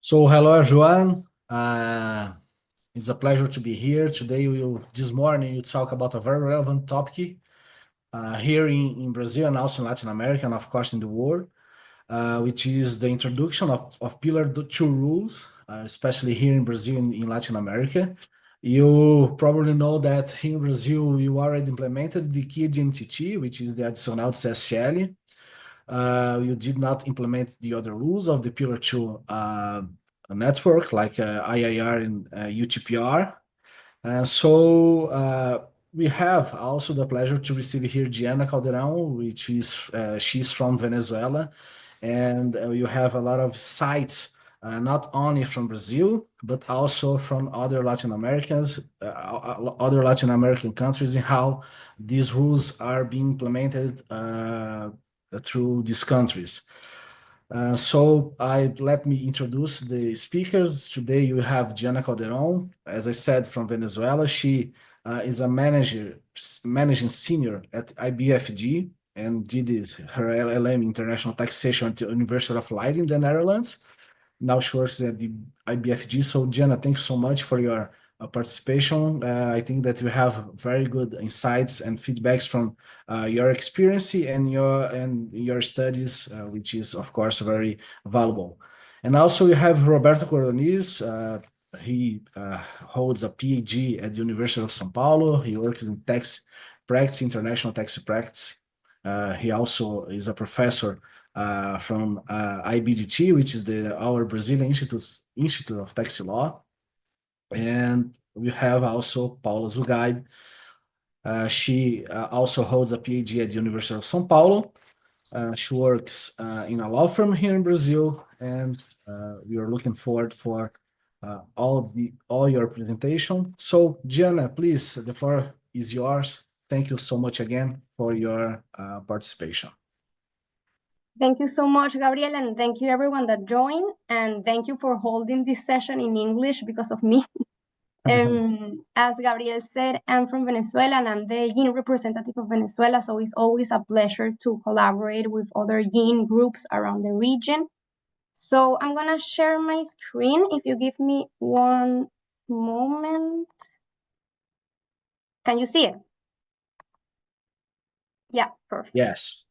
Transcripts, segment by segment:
So hello everyone. It's a pleasure to be here today. This morning we talk about a very relevant topic here in Brazil and also in Latin America and of course in the world, which is the introduction of Pillar 2 rules, especially here in Brazil and in Latin America. You probably know that here in Brazil we already implemented the key GMTT, which is the additional CSL. You did not implement the other rules of the Pillar 2 network like IIR and UTPR. So we have also the pleasure to receive here Gianna Calderón, which is she's from Venezuela, and you have a lot of sites, not only from Brazil but also from other Latin American countries, and how these rules are being implemented through these countries. Let me introduce the speakers. Today you have Gianna Calderón, as I said, from Venezuela. She is a managing senior at IBFD and did her LL.M. International Taxation at the University of Leiden, the Netherlands. Now she works at the IBFD. So Gianna, thank you so much for your participation. I think that you have very good insights and feedbacks from your experience and your studies, which is of course very valuable. And also you have Roberto Codorniz. He holds a PhD at the University of São Paulo. He works in tax practice, international tax practice. He also is a professor from IBDT, which is our Brazilian Institute of Tax Law. And we have also Paula Zugaib. She also holds a PhD at the University of São Paulo. She works in a law firm here in Brazil, and we are looking forward for all your presentation. So Gianna, please, the floor is yours. Thank you so much again for your participation. Thank you so much, Gabriel, and thank you everyone that joined, and thank you for holding this session in English because of me. As Gabriel said, I'm from Venezuela and I'm the YIN representative of Venezuela, so it's always a pleasure to collaborate with other YIN groups around the region. So I'm gonna share my screen. If you give me one moment. Can you see it? Yeah, perfect. Yes.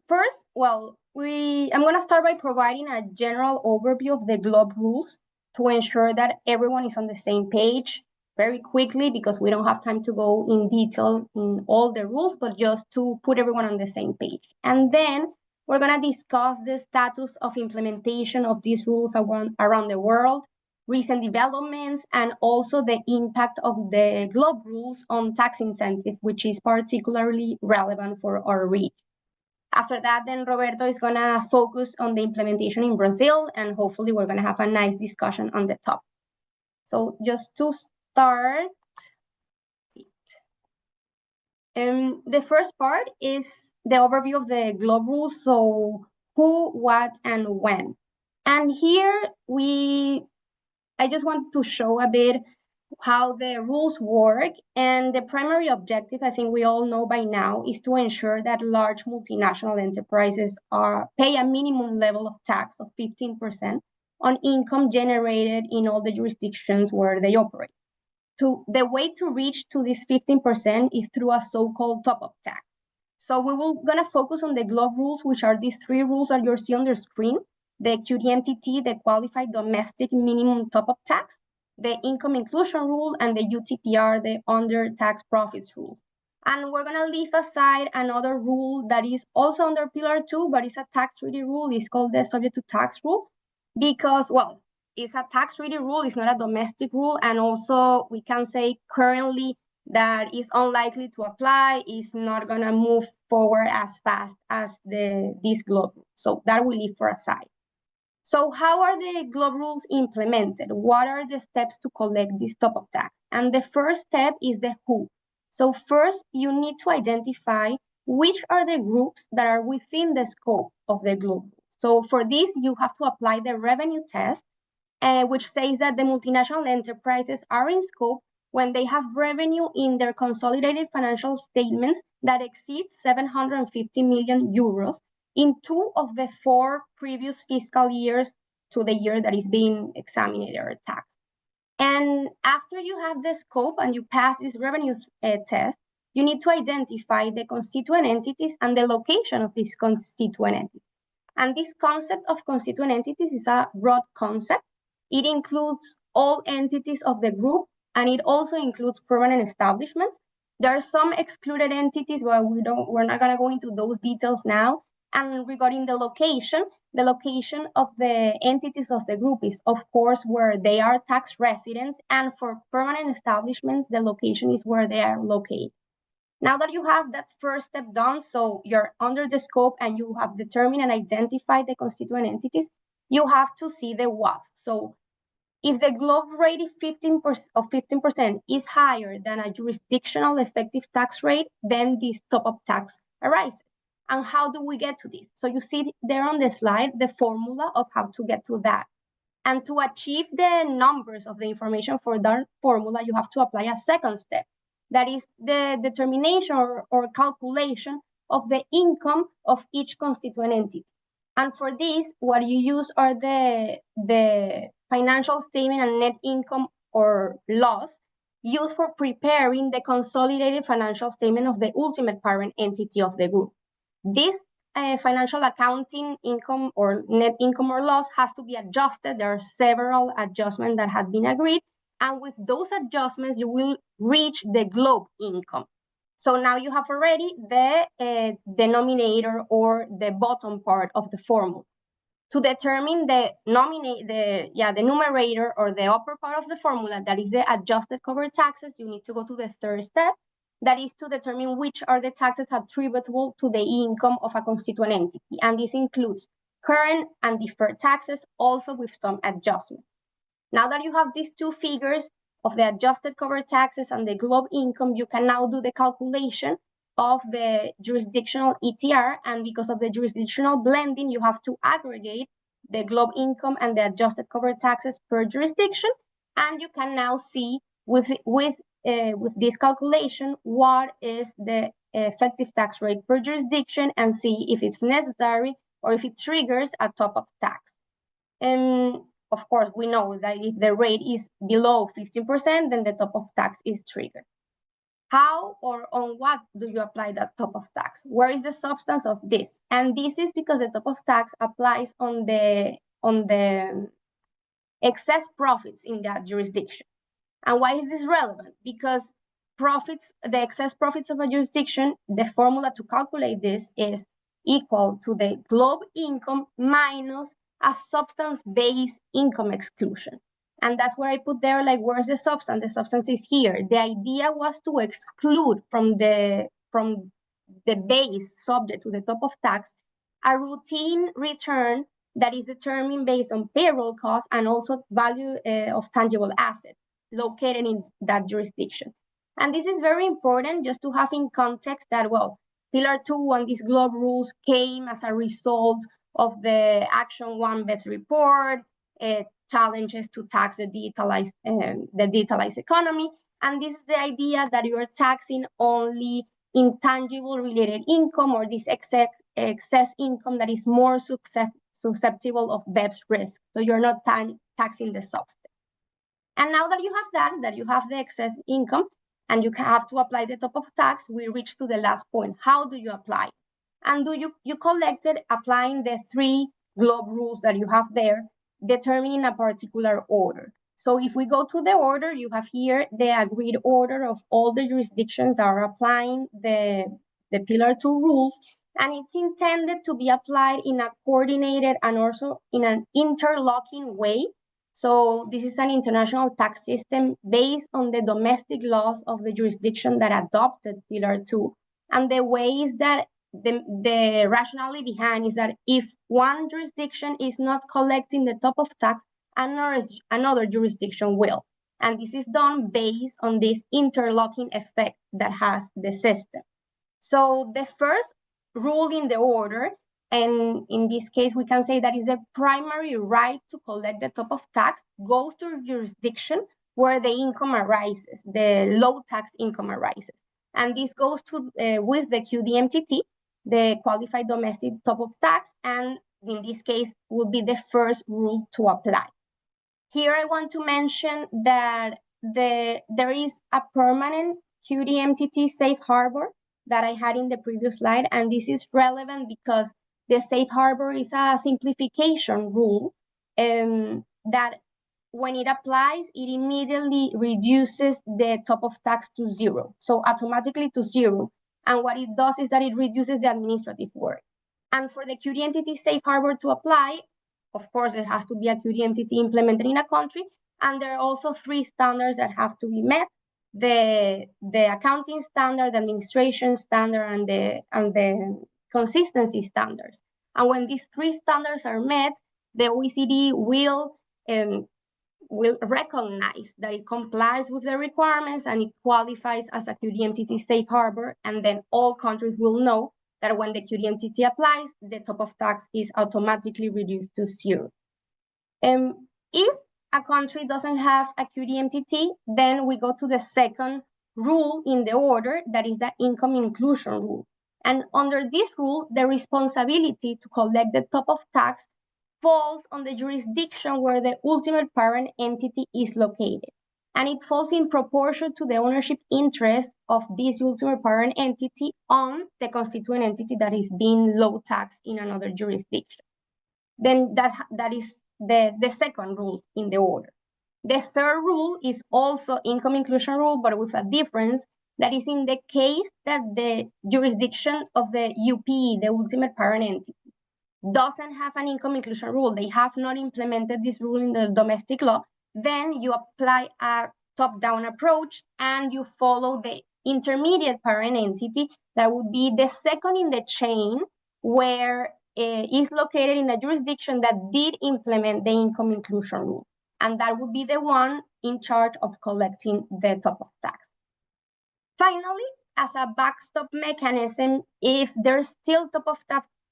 First, well, I'm gonna start by providing a general overview of the GloBE rules to ensure that everyone is on the same page very quickly, because we don't have time to go in detail in all the rules, but just to put everyone on the same page. And then we're gonna discuss the status of implementation of these rules around the world, recent developments, and also the impact of the GloBE rules on tax incentive, which is particularly relevant for our region. After that, then Roberto is gonna focus on the implementation in Brazil, and hopefully we're gonna have a nice discussion on the topic. So just to start, the first part is the overview of the GloBE rules. So who, what, and when. And here I just want to show a bit how the rules work, and the primary objective, I think we all know by now, is to ensure that large multinational enterprises pay a minimum level of tax of 15% on income generated in all the jurisdictions where they operate. The way to reach to this 15% is through a so-called top-up tax. So we will gonna focus on the GloBE rules, which are these three rules that you're seeing on the screen: the QDMTT, the Qualified Domestic Minimum Top-up Tax, the Income Inclusion Rule, and the UTPR, the Under Tax Profits Rule. And we're gonna leave aside another rule that is also under Pillar 2, but it's a tax treaty rule. It's called the Subject to Tax Rule, because, well, it's a tax treaty rule, it's not a domestic rule, and also we can say currently that is unlikely to apply, is not gonna move forward as fast as this GloBE rule. So that we leave for aside. So how are the GloBE rules implemented? What are the steps to collect this top-up tax? And the first step is the who. So first, you need to identify which are the groups that are within the scope of the GloBE. So for this, you have to apply the revenue test, which says that the multinational enterprises are in scope when they have revenue in their consolidated financial statements that exceed 750 million euros in 2 of the 4 previous fiscal years to the year that is being examined or taxed. And after you have the scope and you pass this revenue test, you need to identify the constituent entities and the location of these constituent entities. And this concept of constituent entities is a broad concept. It includes all entities of the group, and it also includes permanent establishments. There are some excluded entities, but we're not gonna go into those details now. And regarding the location of the entities of the group is, of course, where they are tax residents, and for permanent establishments, the location is where they are located. Now that you have that first step done, so you're under the scope and you have determined and identified the constituent entities, you have to see the what. So if the global rate of 15% is higher than a jurisdictional effective tax rate, then this top-up tax arises. And how do we get to this? So you see there on the slide the formula of how to get to that. And to achieve the numbers of the information for that formula, you have to apply a second step. That is the determination or calculation of the income of each constituent entity. And for this, what you use are the financial statement and net income or loss used for preparing the consolidated financial statement of the ultimate parent entity of the group. This financial accounting income or net income or loss has to be adjusted. There are several adjustments that have been agreed. And with those adjustments, you will reach the globe income. So now you have already the denominator or the bottom part of the formula. To determine the numerator or the upper part of the formula, that is the adjusted covered taxes, you need to go to the third step. That is to determine which are the taxes attributable to the income of a constituent entity. And this includes current and deferred taxes, also with some adjustments. Now that you have these two figures of the adjusted covered taxes and the globe income, you can now do the calculation of the jurisdictional ETR. And because of the jurisdictional blending, you have to aggregate the globe income and the adjusted covered taxes per jurisdiction. And you can now see with this calculation what is the effective tax rate per jurisdiction and see if it's necessary or if it triggers a top-up tax. And of course, we know that if the rate is below 15%, then the top-up tax is triggered. How or on what do you apply that top-up tax? Where is the substance of this? And this is because the top-up tax applies on the excess profits in that jurisdiction. And why is this relevant? Because the excess profits of a jurisdiction, the formula to calculate this is equal to the globe income minus a substance-based income exclusion. And that's where I put there, like, where's the substance? The substance is here. The idea was to exclude from the base subject to the top of tax a routine return that is determined based on payroll costs and also value of tangible assets located in that jurisdiction. And this is very important just to have in context that, well, Pillar 2 and these globe rules came as a result of the Action 1 BEPS report, challenges to tax the digitalized economy. And this is the idea that you are taxing only intangible related income or this excess income that is more susceptible of BEPS risk. So you're not taxing the substance. And now that you have that you have the excess income and you have to apply the top of tax, we reach to the last point. How do you apply? And you collected applying the 3 globe rules that you have there, determining a particular order. So if we go to the order, you have here the agreed order of all the jurisdictions that are applying the Pillar 2 rules, and it's intended to be applied in a coordinated and also in an interlocking way. So this is an international tax system based on the domestic laws of the jurisdiction that adopted Pillar 2. And the way is that the rationale behind is that if one jurisdiction is not collecting the top of tax, another jurisdiction will. And this is done based on this interlocking effect that has the system. So the first rule in the order, and in this case, we can say that is a primary right to collect the top of tax, goes to a jurisdiction where the income arises, the low tax income arises. And this goes to with the QDMTT, the qualified domestic top of tax, and in this case, would be the first rule to apply. Here I want to mention that there is a permanent QDMTT safe harbor that I had in the previous slide, and this is relevant because the safe harbor is a simplification rule that when it applies, it immediately reduces the top of tax to 0, so automatically to 0. And what it does is that it reduces the administrative work. And for the QDMTT safe harbor to apply, of course, there has to be a QDMTT implemented in a country, and there are also 3 standards that have to be met: the accounting standard, the administration standard, and the consistency standards. And when these 3 standards are met, the OECD will recognize that it complies with the requirements and it qualifies as a QDMTT safe harbor, and then all countries will know that when the QDMTT applies, the top of tax is automatically reduced to 0. If a country doesn't have a QDMTT, then we go to the second rule in the order, that is the income inclusion rule. And under this rule, the responsibility to collect the top of tax falls on the jurisdiction where the ultimate parent entity is located. And it falls in proportion to the ownership interest of this ultimate parent entity on the constituent entity that is being low taxed in another jurisdiction. Then that is the second rule in the order. The third rule is also income inclusion rule, but with a difference. That is in the case that the jurisdiction of the UPE, the ultimate parent entity, doesn't have an income inclusion rule, they have not implemented this rule in the domestic law, then you apply a top-down approach and you follow the intermediate parent entity that would be the second in the chain, where is located in a jurisdiction that did implement the income inclusion rule. And that would be the one in charge of collecting the top of tax. Finally, as a backstop mechanism, if there's still top of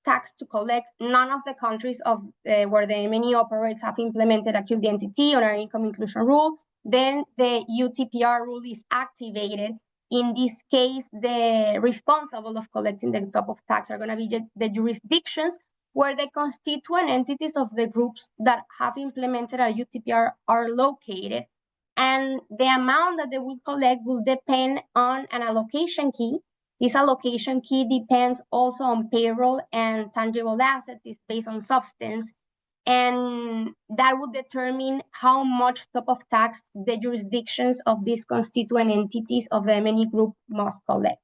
tax to collect, none of the countries of where the MNE operates have implemented a QDMTT or an income inclusion rule, then the UTPR rule is activated. In this case, the responsible of collecting the top of tax are going to be the jurisdictions where the constituent entities of the groups that have implemented a UTPR are located. And the amount that they will collect will depend on an allocation key. This allocation key depends also on payroll and tangible assets. It's based on substance. And that will determine how much top of tax the jurisdictions of these constituent entities of the MNE group must collect.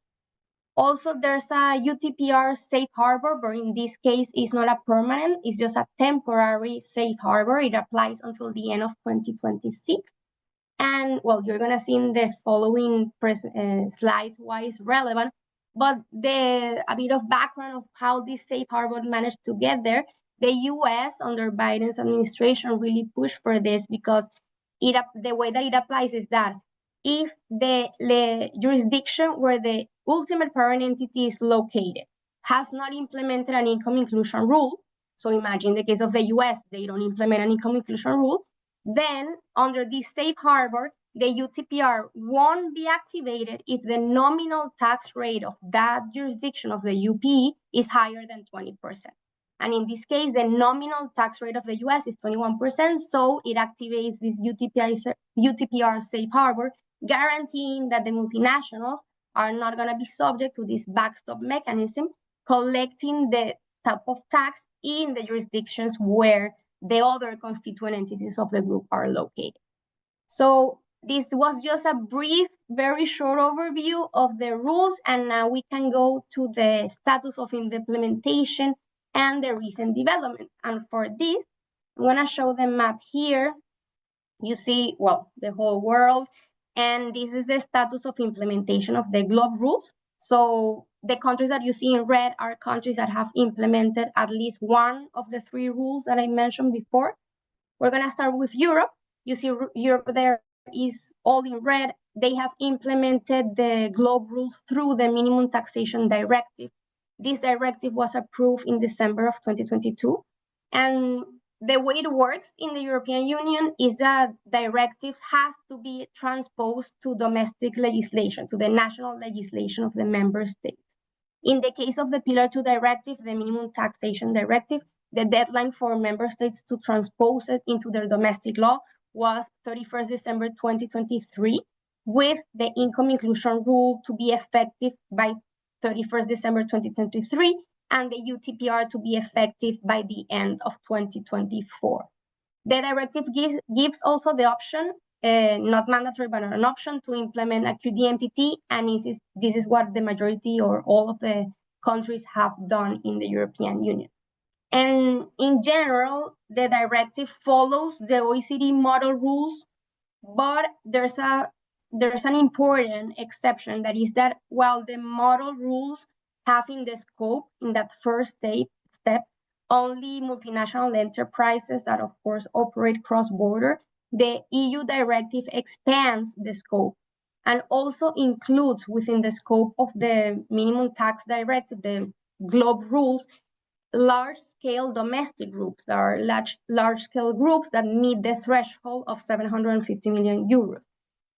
Also, there's a UTPR safe harbor, but in this case, it's not a permanent, it's just a temporary safe harbor. It applies until the end of 2026. And well, you're gonna see in the following slides why it's relevant, but a bit of background of how this safe harbor managed to get there. The US under Biden's administration really pushed for this because the way that it applies is that if the jurisdiction where the ultimate parent entity is located has not implemented an income inclusion rule, so imagine the case of the US, they don't implement an income inclusion rule, then under this safe harbor, the UTPR won't be activated if the nominal tax rate of that jurisdiction of the UPE is higher than 20%. And in this case, the nominal tax rate of the US is 21%, so it activates this UTPR safe harbor, guaranteeing that the multinationals are not going to be subject to this backstop mechanism, collecting the top of tax in the jurisdictions where the other constituent entities of the group are located. So this was just a brief, very short overview of the rules, and now we can go to the status of implementation and the recent developments. And for this, I'm going to show the map here. You see, well, the whole world, and this is the status of implementation of the GLOBE rules. So the countries that you see in red are countries that have implemented at least one of the 3 rules that I mentioned before. We're going to start with Europe. You see Europe there is all in red. They have implemented the GLOBE rules through the minimum taxation directive. This directive was approved in December of 2022. And the way it works in the European Union is that directives has to be transposed to domestic legislation, to the national legislation of the member states. In the case of the Pillar 2 directive, the minimum taxation directive, the deadline for member states to transpose it into their domestic law was 31st December 2023, with the income inclusion rule to be effective by 31st December 2023, and the UTPR to be effective by the end of 2024. The directive gives also the option, not mandatory, but an option to implement a QDMTT, and this is what the majority or all of the countries have done in the European Union. And in general, the directive follows the OECD model rules, but there's an important exception, that is that while the model rules have in the scope, in that first step, only multinational enterprises that of course operate cross-border, the EU directive expands the scope and also includes within the scope of the minimum tax directive, the GLOBE rules, large-scale domestic groups. There are large-scale groups that meet the threshold of 750 million euros.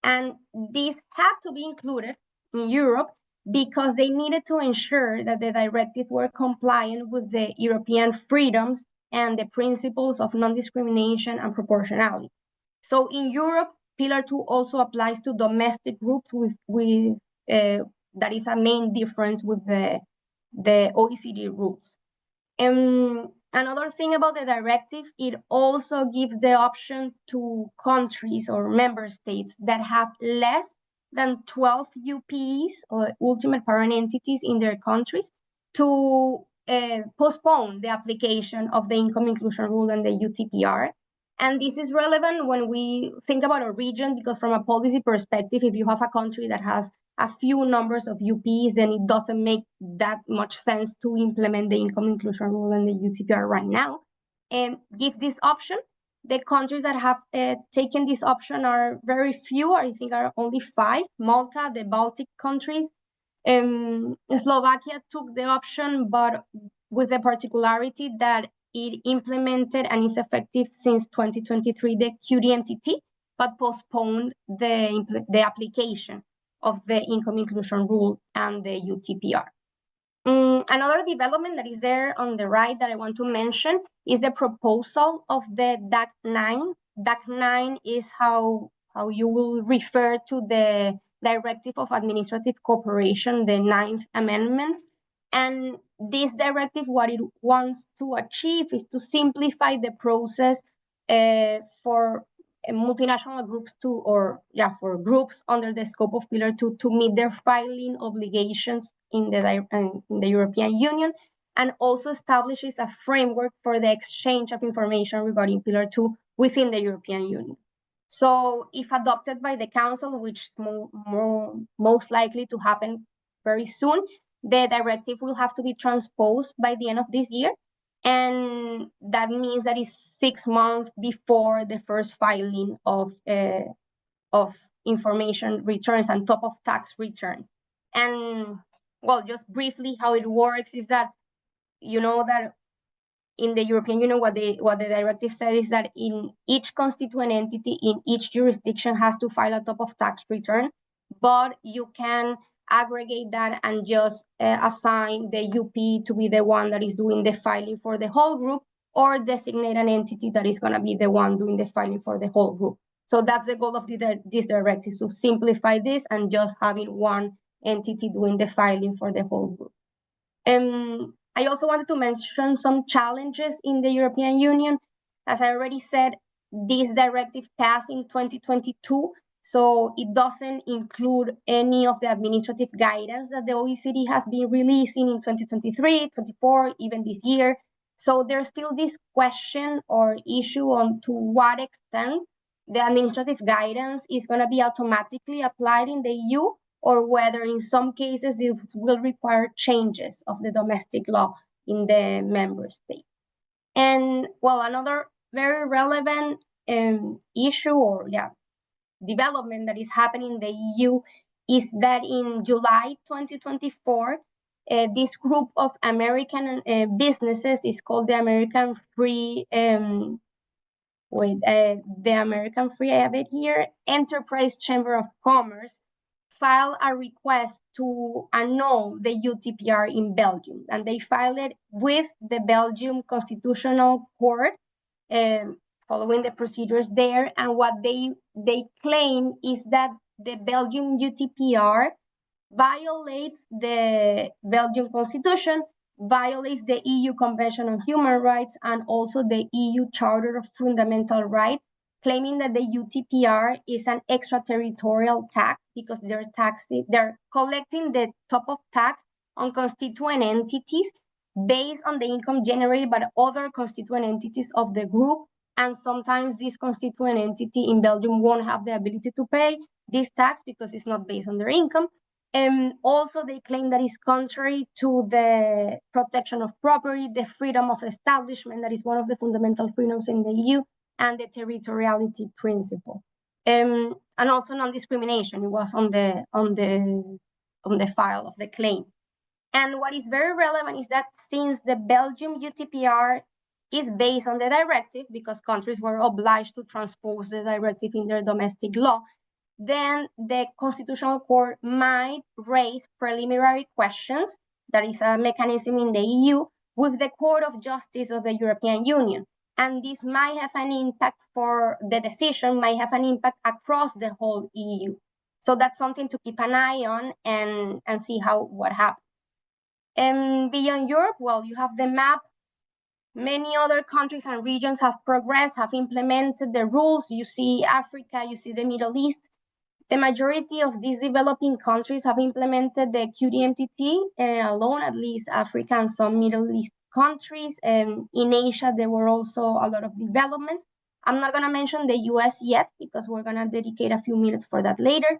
And these had to be included in Europe because they needed to ensure that the directive were compliant with the European freedoms and the principles of non-discrimination and proportionality. So in Europe, Pillar 2 also applies to domestic groups that is a main difference with the OECD rules. Another thing about the directive, it also gives the option to countries or member states that have less than 12 UPs or ultimate parent entities in their countries to postpone the application of the income inclusion rule and the UTPR. And this is relevant when we think about a region, because from a policy perspective, if you have a country that has a few numbers of UPs, then it doesn't make that much sense to implement the income inclusion rule and the UTPR right now. And give this option. The countries that have taken this option are very few, I think are only 5. Malta, the Baltic countries. Slovakia took the option, but with the particularity that it implemented and is effective since 2023, the QDMTT, but postponed the application of the income inclusion rule and the UTPR. Another development that is there on the right that I want to mention is the proposal of the DAC 9. DAC 9 is how you will refer to the Directive of Administrative Cooperation, the 9th Amendment. And this directive, what it wants to achieve is to simplify the process for multinational groups for groups under the scope of Pillar 2 to meet their filing obligations in the European Union, and also establishes a framework for the exchange of information regarding Pillar 2 within the European Union. So if adopted by the Council, which is most likely to happen very soon, the directive will have to be transposed by the end of this year. And that means that it's 6 months before the first filing of information returns and top of tax returns. And well, just briefly, how it works is that, you know, that in the European Union, what the directive said is that in each constituent entity in each jurisdiction has to file a top of tax return, but you can aggregate that and just assign the UP to be the one that is doing the filing for the whole group, or designate an entity that is going to be the one doing the filing for the whole group. So that's the goal of this directive, to simplify this and just having one entity doing the filing for the whole group. I also wanted to mention some challenges in the European Union. As I already said, this directive passed in 2022. So it doesn't include any of the administrative guidance that the OECD has been releasing in 2023, 24, even this year. So there's still this question or issue on to what extent the administrative guidance is going to be automatically applied in the EU, or whether in some cases it will require changes of the domestic law in the member state. And well, another very relevant issue or development that is happening in the EU is that in July 2024, this group of American businesses is called the American Free, the American Free, I have it here, Enterprise Chamber of Commerce, filed a request to annul the UTPR in Belgium, and they filed it with the Belgium Constitutional Court, following the procedures there. And what they claim is that the Belgium UTPR violates the Belgian Constitution, violates the EU Convention on Human Rights, and also the EU Charter of Fundamental Rights, claiming that the UTPR is an extraterritorial tax because they're collecting the top of tax on constituent entities based on the income generated by other constituent entities of the group. And sometimes this constituent entity in Belgium won't have the ability to pay this tax because it's not based on their income. Also, they claim that it's contrary to the protection of property, the freedom of establishment, that is one of the fundamental freedoms in the EU, and the territoriality principle. And also non-discrimination. It was on the file of the claim. And what is very relevant is that since the Belgium UTPR is based on the directive, because countries were obliged to transpose the directive in their domestic law, then the Constitutional Court might raise preliminary questions, that is a mechanism in the EU, with the Court of Justice of the European Union. And this might have an impact for the decision, might have an impact across the whole EU. So that's something to keep an eye on and see what happens. And beyond Europe, well, you have the map. Many other countries and regions have progressed, have implemented the rules. You see Africa, you see the Middle East. The majority of these developing countries have implemented the QDMTT alone, at least Africa and some Middle East countries. In Asia, there were also a lot of developments. I'm not going to mention the US yet because we're going to dedicate a few minutes for that later.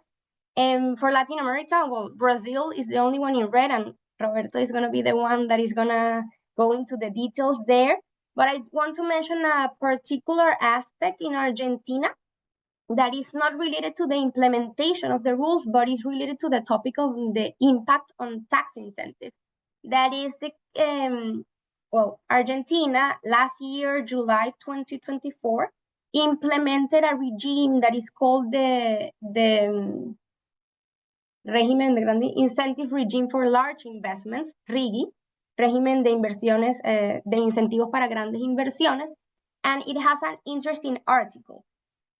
And for Latin America, well, Brazil is the only one in red, and Roberto is going to be the one that is going to go into the details there. But I want to mention a particular aspect in Argentina that is not related to the implementation of the rules, but is related to the topic of the impact on tax incentives. That is Argentina last year, July 2024, implemented a regime that is called the Régimen de Grande Incentive Regime for Large Investments, RIGI, Régimen de Inversiones, de Incentivos para Grandes Inversiones, and it has an interesting article.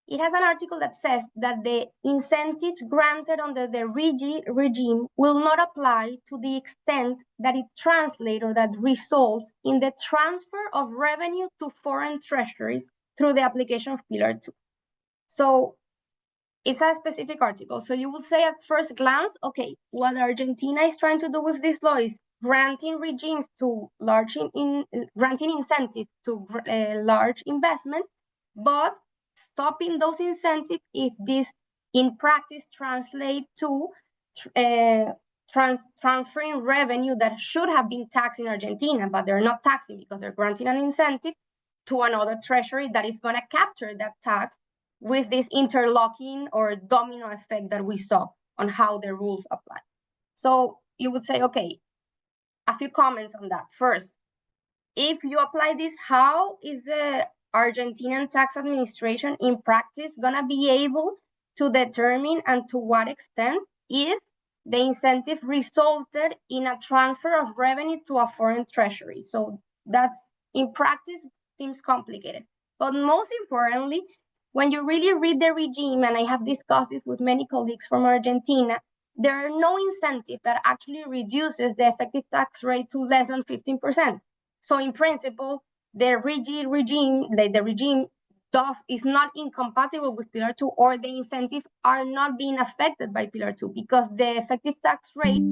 It has an article that says that the incentives granted under the RIGI regime will not apply to the extent that it translates or that results in the transfer of revenue to foreign treasuries through the application of Pilar 2. So it's a specific article. So you will say at first glance, okay, what Argentina is trying to do with this law is granting regimes to granting incentives to large investments, but stopping those incentives if this in practice translate to transferring revenue that should have been taxed in Argentina, but they're not taxing because they're granting an incentive to another treasury that is going to capture that tax, with this interlocking or domino effect that we saw on how the rules apply. So you would say, okay, a few comments on that. First, if you apply this, how is the Argentinian tax administration in practice gonna be able to determine, and to what extent, if the incentive resulted in a transfer of revenue to a foreign treasury? So that's, in practice, seems complicated. But most importantly, when you really read the regime, and I have discussed this with many colleagues from Argentina, there are no incentive that actually reduces the effective tax rate to less than 15%. So in principle, the regime is not incompatible with Pilar 2, or the incentives are not being affected by Pilar 2, because the effective tax rate,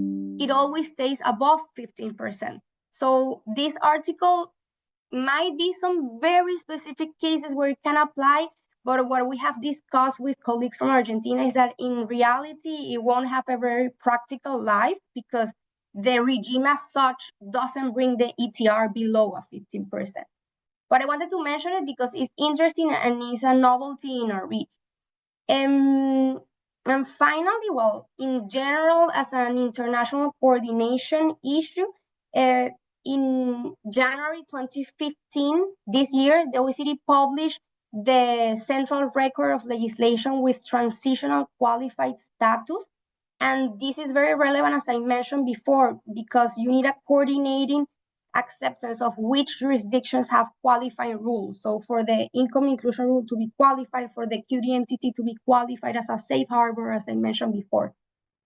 it always stays above 15%. So this article might be some very specific cases where it can apply, but what we have discussed with colleagues from Argentina is that in reality, it won't have a very practical life, because the regime as such doesn't bring the ETR below a 15%. But I wanted to mention it because it's interesting and it's a novelty in our region. And finally, well, in general, as an international coordination issue, in January 2015, this year, the OECD published the Central Record of Legislation with Transitional Qualified Status. And this is very relevant, as I mentioned before, because you need a coordinating acceptance of which jurisdictions have qualifying rules. So for the income inclusion rule to be qualified, for the QDMTT to be qualified as a safe harbor, as I mentioned before.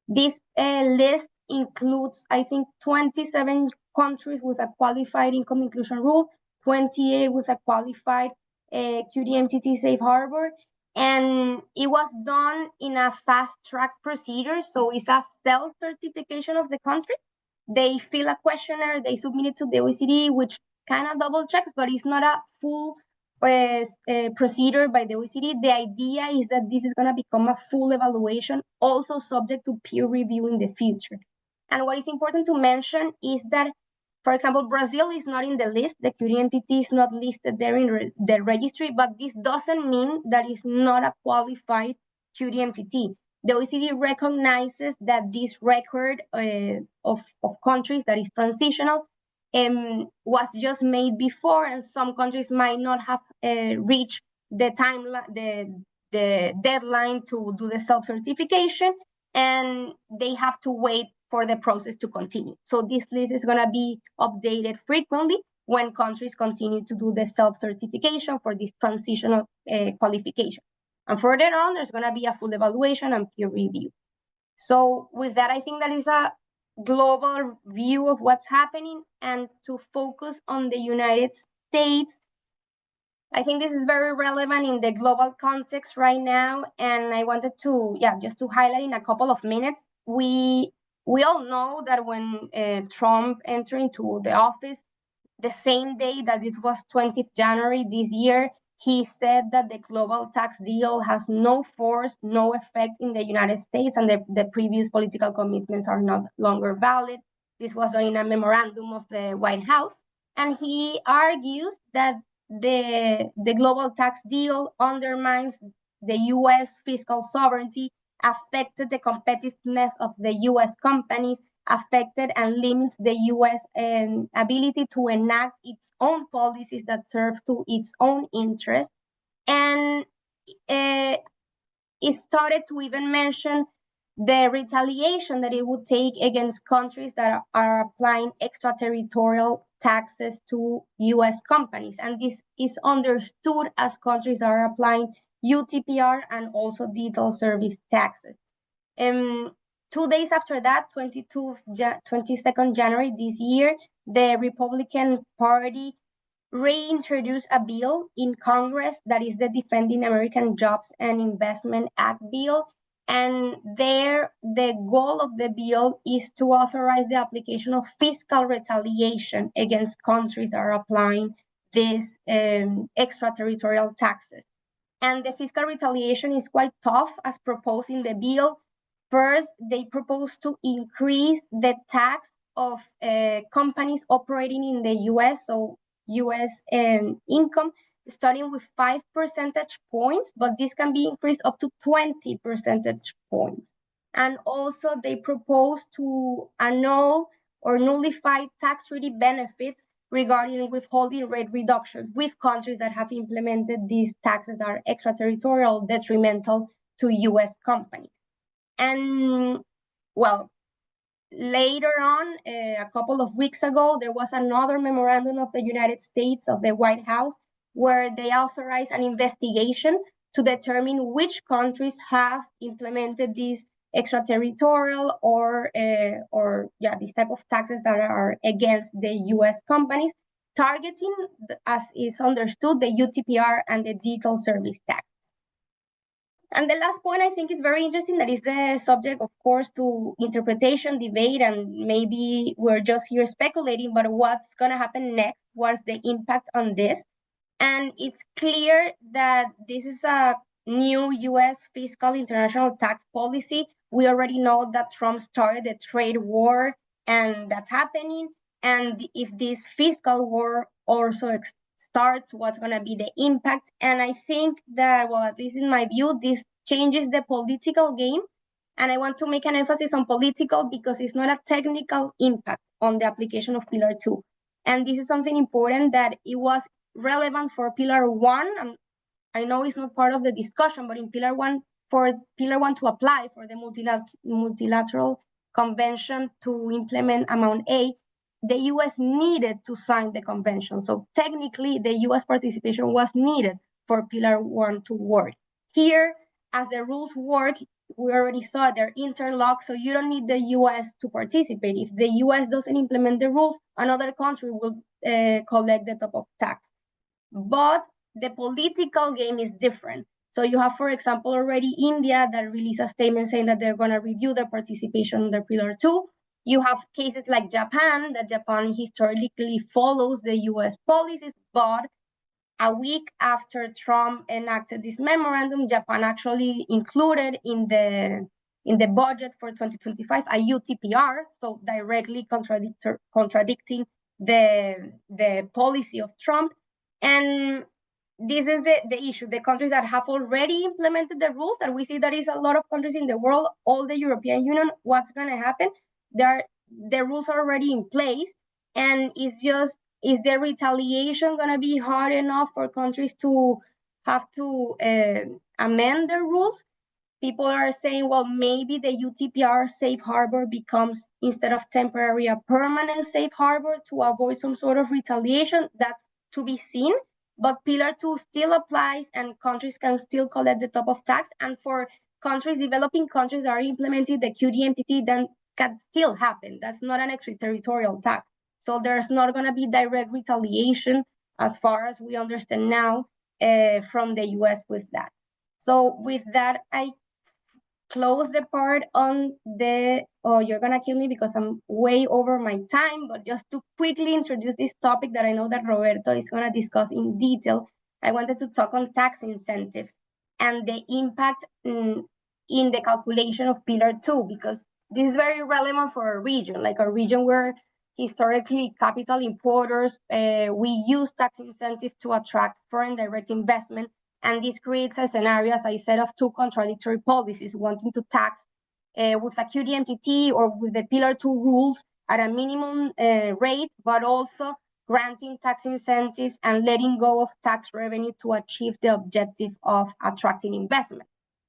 This list includes, I think, 27 countries with a qualified income inclusion rule, 28 with a qualified QDMTT safe harbor, and it was done in a fast-track procedure, so it's a self-certification of the country. They fill a questionnaire, they submit it to the OECD, which kind of double checks, but it's not a full procedure by the OECD. The idea is that this is going to become a full evaluation, also subject to peer review in the future. And what is important to mention is that, for example, Brazil is not in the list. The QDMTT is not listed there in the registry, but this doesn't mean that it's not a qualified QDMTT. The OECD recognizes that this record of countries that is transitional was just made before, and some countries might not have reached the deadline to do the self-certification, and they have to wait for the process to continue. So this list is going to be updated frequently when countries continue to do the self-certification for this transitional qualification. And further on, there's going to be a full evaluation and peer review. So with that, I think that is a global view of what's happening, and to focus on the United States, I think this is very relevant in the global context right now, and I wanted to, just to highlight in a couple of minutes. We all know that when Trump entered into the office, the same day that it was 20th January this year, he said that the global tax deal has no force, no effect in the United States, and the previous political commitments are no longer valid. This was done in a memorandum of the White House. And he argues that the global tax deal undermines the U.S. fiscal sovereignty, affected the competitiveness of the U.S. companies, affected and limits the U.S. ability to enact its own policies that serve to its own interests. And it started to even mention the retaliation that it would take against countries that are applying extraterritorial taxes to U.S. companies. And this is understood as countries are applying UTPR and also digital service taxes. 2 days after that, 22nd January this year, the Republican Party reintroduced a bill in Congress that is the Defending American Jobs and Investment Act bill. And there, the goal of the bill is to authorize the application of fiscal retaliation against countries that are applying these extraterritorial taxes. And the fiscal retaliation is quite tough as proposed in the bill. First, they propose to increase the tax of companies operating in the U.S., so U.S. income, starting with 5 percentage points, but this can be increased up to 20 percentage points. And also, they propose to annul or nullify tax treaty benefits regarding withholding rate reductions with countries that have implemented these taxes that are extraterritorial, detrimental to U.S. companies. And well, later on, a couple of weeks ago, there was another memorandum of the United States, of the White House, where they authorized an investigation to determine which countries have implemented these extraterritorial or these type of taxes that are against the U.S. companies, targeting, as is understood, the UTPR and the digital service tax. And the last point I think is very interesting, that is the subject, of course, to interpretation, debate, and maybe we're just here speculating, but what's going to happen next? What's the impact on this? And it's clear that this is a new U.S. fiscal international tax policy. We already know that Trump started the trade war, and that's happening. And if this fiscal war also starts, what's going to be the impact? And I think that, well, at least in my view, this changes the political game. And I want to make an emphasis on political because it's not a technical impact on the application of Pillar 2. And this is something important, that it was relevant for Pillar 1. I know it's not part of the discussion, but in Pillar 1, for Pillar 1 to apply for the multilateral convention to implement Amount A, the US needed to sign the convention. So technically, the US participation was needed for Pillar 1 to work. Here, as the rules work, we already saw they're interlocked, so you don't need the US to participate. If the US doesn't implement the rules, another country will collect the top-up tax. But the political game is different. So you have, for example, already India that released a statement saying that they're going to review their participation under Pillar 2. You have cases like Japan, that Japan historically follows the US policies, but a week after Trump enacted this memorandum, Japan actually included in the budget for 2025 a UTPR, so directly contradicting the policy of Trump. And this is the issue. The countries that have already implemented the rules, that we see that is a lot of countries in the world, all the European Union, what's going to happen? The rules are already in place, and it's just, is the retaliation going to be hard enough for countries to have to amend their rules? People are saying, well, maybe the UTPR safe harbor becomes, instead of temporary, a permanent safe harbor to avoid some sort of retaliation. That's to be seen. But Pillar 2 still applies, and countries can still collect the top of tax. And for countries, developing countries that are implementing the QDMTT, then can still happen. That's not an extraterritorial tax. So there's not going to be direct retaliation, as far as we understand now, from the US with that. So with that, I close the part on the, oh, you're going to kill me because I'm way over my time, but just to quickly introduce this topic that I know that Roberto is going to discuss in detail, I wanted to talk on tax incentives and the impact in the calculation of Pillar 2, because this is very relevant for a region, like a region where historically capital importers, we use tax incentives to attract foreign direct investment. And this creates a scenario, as I said, of two contradictory policies, wanting to tax with a QDMTT or with the Pillar 2 rules at a minimum rate, but also granting tax incentives and letting go of tax revenue to achieve the objective of attracting investment.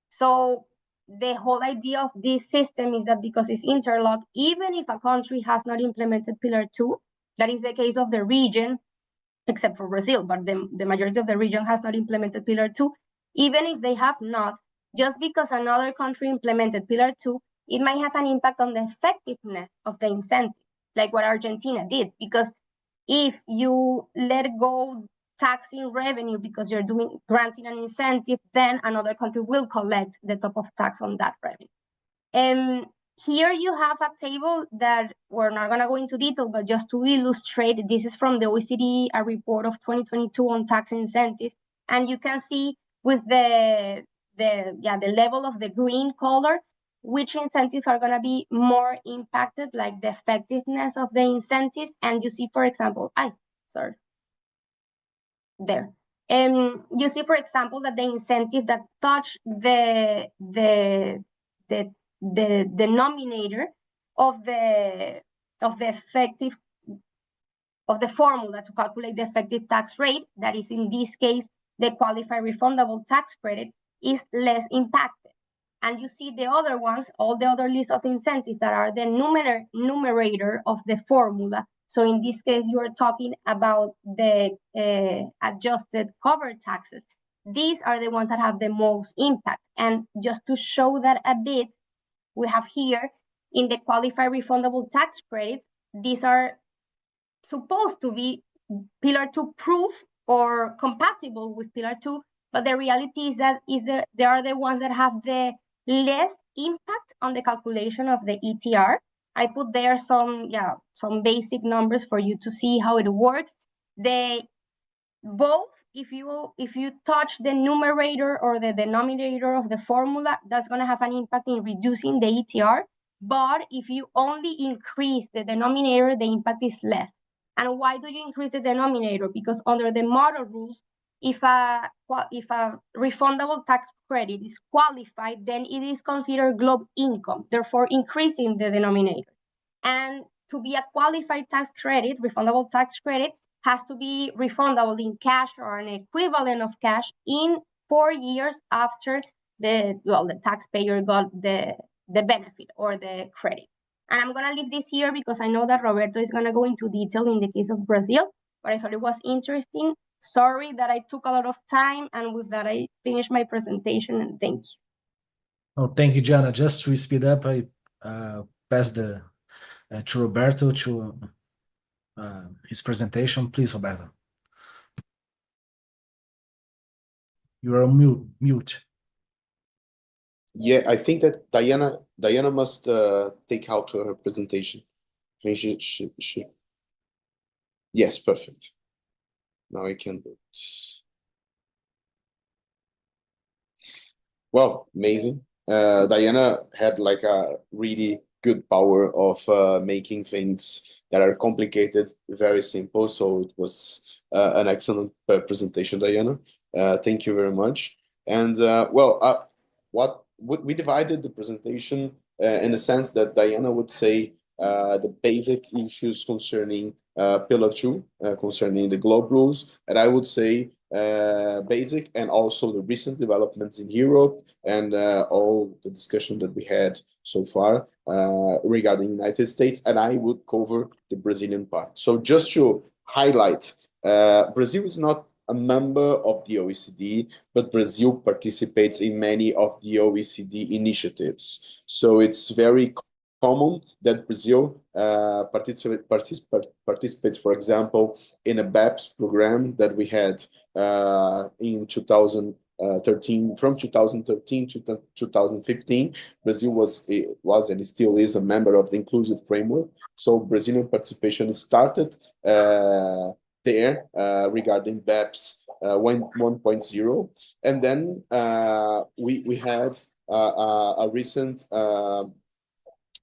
So the whole idea of this system is that because it's interlocked, even if a country has not implemented Pillar 2, that is the case of the region, except for Brazil, but the majority of the region has not implemented Pillar 2. Even if they have not, just because another country implemented Pillar 2, it might have an impact on the effectiveness of the incentive, like what Argentina did. Because if you let go taxing revenue because you're granting an incentive, then another country will collect the top of tax on that revenue. Here you have a table that we're not going to go into detail, but just to illustrate, this is from the OECD, a report of 2022 on tax incentives. And you can see with the level of the green color, which incentives are going to be more impacted, like the effectiveness of the incentives. And you see, for example, you see, for example, that the incentives that touch the denominator of the effective of the formula to calculate the effective tax rate, that is in this case the qualified refundable tax credit, is less impacted. And you see the other ones, all the other list of incentives that are the numerator of the formula. So in this case, you are talking about the adjusted covered taxes. These are the ones that have the most impact. And just to show that a bit, we have here in the qualified refundable tax credits, these are supposed to be Pillar 2 proof or compatible with Pillar 2, but the reality is that they are the ones that have the less impact on the calculation of the ETR. I put there some basic numbers for you to see how it works. Both, if you touch the numerator or the denominator of the formula, that's going to have an impact in reducing the ETR. But if you only increase the denominator, the impact is less. And why do you increase the denominator? Because under the model rules, if a refundable tax credit is qualified, then it is considered global income, therefore increasing the denominator. And to be a qualified tax credit, refundable tax credit, has to be refundable in cash or an equivalent of cash in 4 years after the taxpayer got the benefit or the credit. And I'm gonna leave this here because I know that Roberto is gonna go into detail in the case of Brazil, but I thought it was interesting. Sorry that I took a lot of time, and with that I finished my presentation, and thank you. Oh, thank you, Jana. Just to speed up, I pass to Roberto to his presentation. Please, Roberto. You are on mute. Yeah, I think that Diana must take out her presentation. I think she. Yes, perfect. Now I can do it. Well, amazing. Diana had like a really good power of making things that are complicated very simple. So it was an excellent presentation, Diana. Thank you very much. And what we divided the presentation in the sense that Diana would say the basic issues concerning Pillar 2, concerning the globe rules, and I would say basic and also the recent developments in Europe and all the discussion that we had so far regarding the United States, and I would cover the Brazilian part. So just to highlight, Brazil is not a member of the OECD, but Brazil participates in many of the OECD initiatives. So it's very common that Brazil participates, for example, in a BEPS program that we had in 2013, from 2013 to 2015. Brazil was and still is a member of the inclusive framework. So Brazilian participation started there regarding BEPS 1.0, and then we had a recent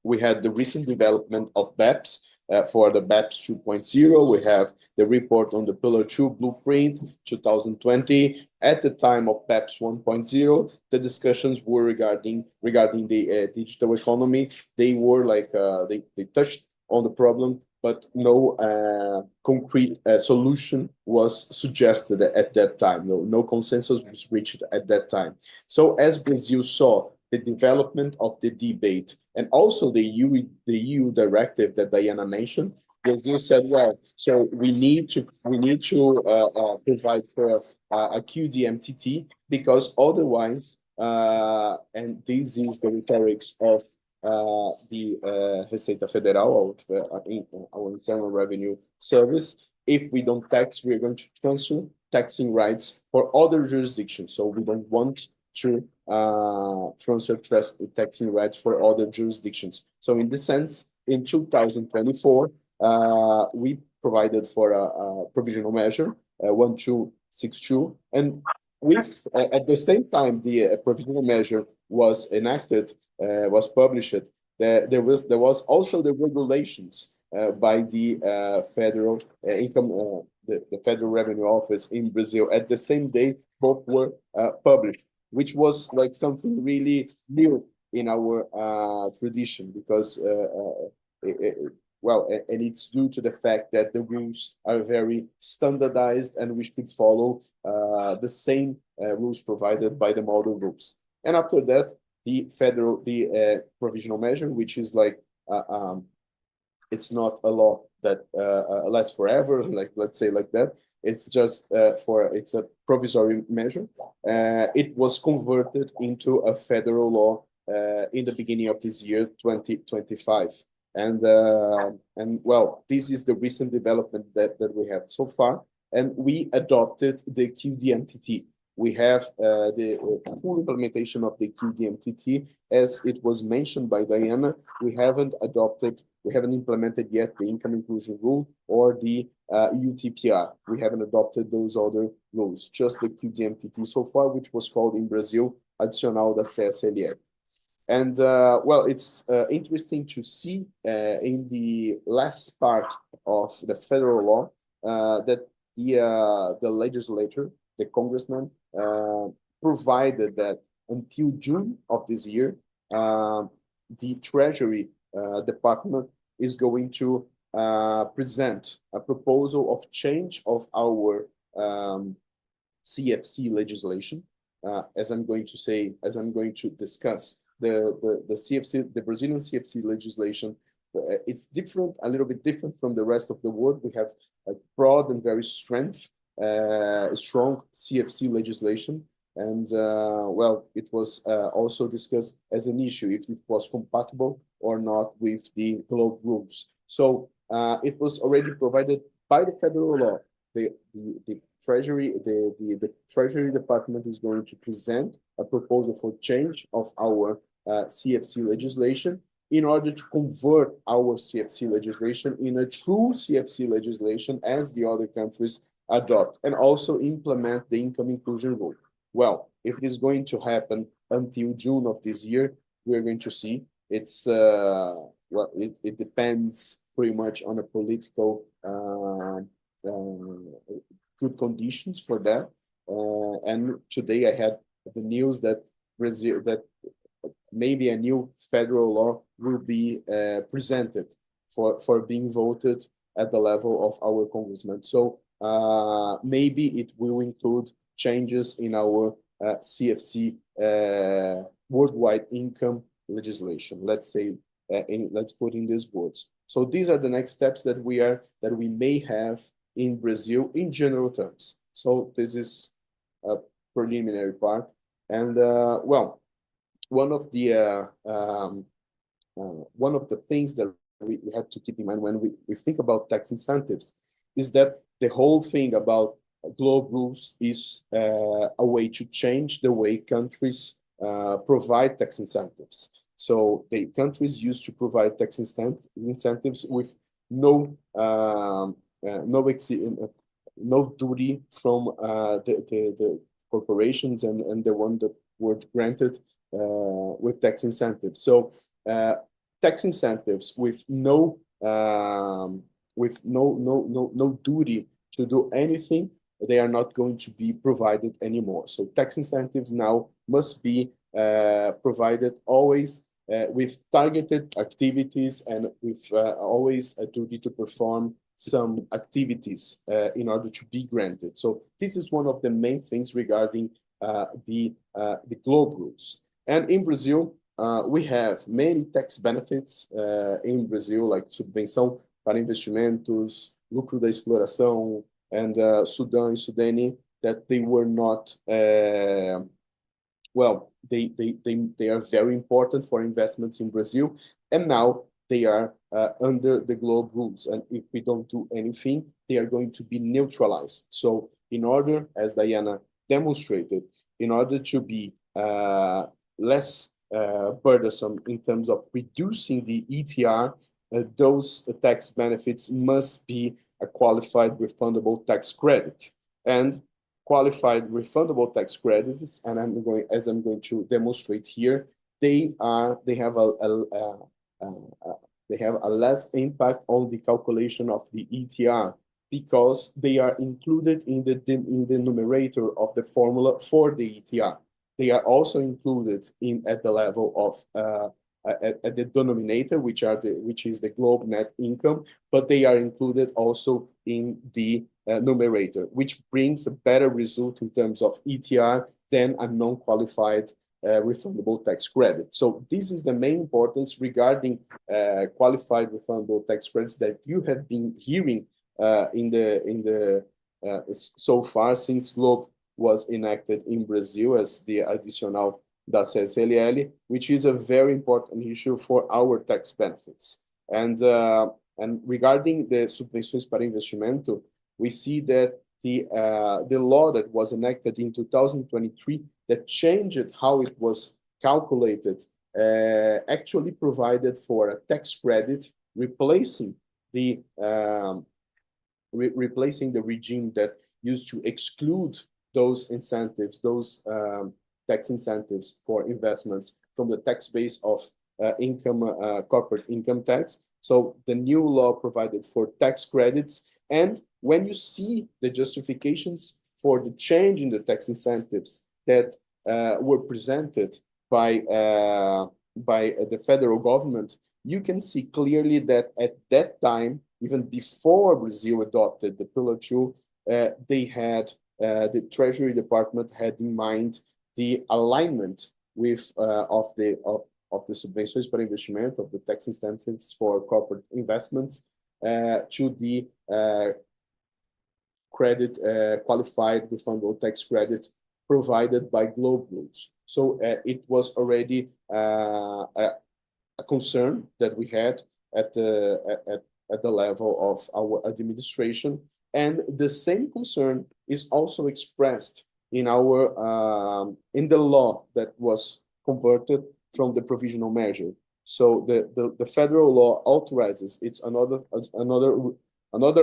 we had the recent development of BEPS for the BEPS 2.0. We have the report on the Pillar 2 blueprint 2020. At the time of BEPS 1.0, the discussions were regarding the digital economy. They were like they touched on the problem, but no concrete solution was suggested at that time. No consensus was reached at that time. So as Brazil saw the development of the debate and also the EU directive that Diana mentioned, Brazil said, well, so we need to provide for a QDMTT, because otherwise, and this is the rhetorics of the Receita Federal, of our Internal Revenue Service. If we don't tax, we're going to transfer taxing rights for other jurisdictions. So we don't want to transfer taxing rights for other jurisdictions. So in this sense, in 2024, we provided for a provisional measure, 1262, and with at the same time the provisional measure was enacted, was published, there was also the regulations by the federal income, the Federal Revenue Office in Brazil. At the same day, both were published, which was like something really new in our tradition, because and it's due to the fact that the rules are very standardized and we should follow the same rules provided by the model rules. And after that, the provisional measure, which is like it's not a law that lasts forever, like let's say like that. It's just it's a provisory measure. It was converted into a federal law in the beginning of this year, 2025. And well, this is the recent development that we have so far. And we adopted the QDMTT. We have the full implementation of the QDMTT, as it was mentioned by Diana. We haven't implemented yet the income inclusion rule or the UTPR. We haven't adopted those other rules, just the QDMTT so far, which was called in Brazil Adicional da CSLL. And well, it's interesting to see in the last part of the federal law that the legislature, the congressman, provided that until June of this year, the Treasury Department is going to present a proposal of change of our CFC legislation. as I'm going to discuss, the CFC, the Brazilian CFC legislation, it's different, a little bit different from the rest of the world. We have a broad and very strong CFC legislation. And well, it was also discussed as an issue if it was compatible or not with the globe rules. So it was already provided by the federal law. The Treasury Department is going to present a proposal for change of our CFC legislation in order to convert our CFC legislation in a true CFC legislation as the other countries adopt, and also implement the income inclusion rule. Well, if it is going to happen until June of this year, we're going to see. It's well, it depends pretty much on a political good conditions for that. And today I had the news that maybe a new federal law will be presented for being voted at the level of our congressman. So maybe it will include changes in our CFC worldwide income legislation. Let's say, let's put in these words. So these are the next steps that we may have in Brazil in general terms. So this is a preliminary part, and well, one of the things that we have to keep in mind when we think about tax incentives is that the whole thing about globe rules is a way to change the way countries provide tax incentives. So the countries used to provide tax incentives with no duty from the corporations and the one that were granted with tax incentives. So tax incentives with no duty to do anything, they are not going to be provided anymore. So tax incentives now must be provided always with targeted activities and with always a duty to perform some activities in order to be granted. So this is one of the main things regarding the globe rules. And in Brazil, we have many tax benefits in Brazil, like subvenção para investimentos, lucro da exploração, and Sudan and Sudene, that they were not, well, they are very important for investments in Brazil, and now they are under the globe rules. And if we don't do anything, they are going to be neutralized. So in order, as Diana demonstrated, in order to be less burdensome in terms of reducing the ETR, those tax benefits must be a qualified refundable tax credit. And qualified refundable tax credits, and I'm going to demonstrate here, they have a less impact on the calculation of the ETR because they are included in the numerator of the formula for the ETR. They are also included at the level of at the denominator, which is the globe net income, but they are included also in the numerator, which brings a better result in terms of ETR than a non-qualified refundable tax credit. So this is the main importance regarding qualified refundable tax credits that you have been hearing so far since Globe was enacted in Brazil as the additional da CSLL, which is a very important issue for our tax benefits. And regarding the subvenções para investimento, we see that the law that was enacted in 2023 that changed how it was calculated actually provided for a tax credit replacing the regime that used to exclude those incentives, those tax incentives for investments from the tax base of corporate income tax. So the new law provided for tax credits. And when you see the justifications for the change in the tax incentives that were presented by the federal government, you can see clearly that at that time, even before Brazil adopted the Pillar 2, they had the Treasury Department had in mind the alignment with of the subvenções para investimento, of the tax incentives for corporate investments, to the credit, qualified refundable tax credit provided by GloBE rules. So it was already a concern that we had at the level of our administration, and the same concern is also expressed in our in the law that was converted from the provisional measure. So the federal law authorizes, it's another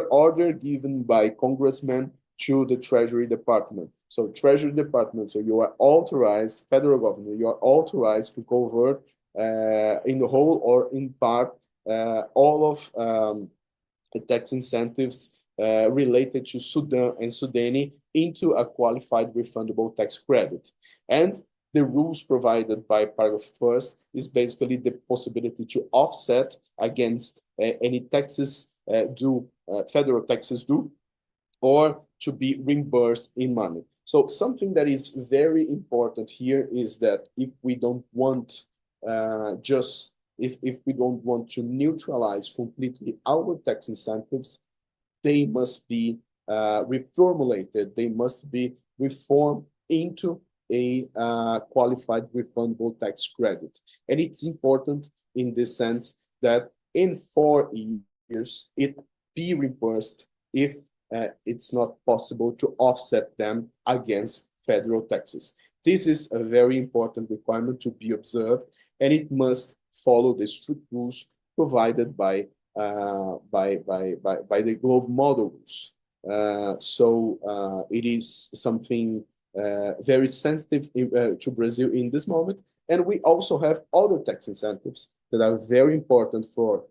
order given by congressmen to the Treasury Department. So Treasury Department, so you are authorized, federal government, you are authorized to convert in the whole or in part all of the tax incentives related to Sudan and Sudani into a qualified refundable tax credit. And the rules provided by paragraph 1st is basically the possibility to offset against any taxes due, federal taxes due, or to be reimbursed in money. So something that is very important here is that if we don't want if we don't want to neutralize completely our tax incentives, they must be reformulated, they must be reformed into a qualified refundable tax credit. And it's important in this sense that in 4 years, it be reimbursed if it's not possible to offset them against federal taxes. This is a very important requirement to be observed, and it must follow the strict rules provided by the GloBE model rules. It is something very sensitive to Brazil in this moment, and we also have other tax incentives that are very important for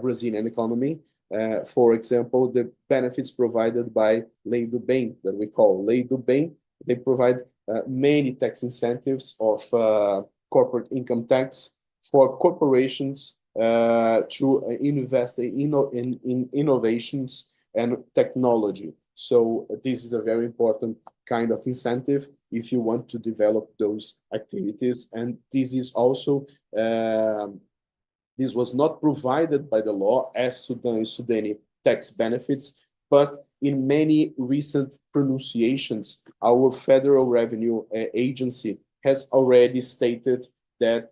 Brazilian economy. For example, the benefits provided by Leiden, that we call Leiden. They provide many tax incentives of corporate income tax for corporations to invest in innovations and technology. So this is a very important kind of incentive if you want to develop those activities. And this is also, this was not provided by the law as Sudan and Sudani tax benefits, but in many recent pronunciations, our Federal Revenue Agency has already stated that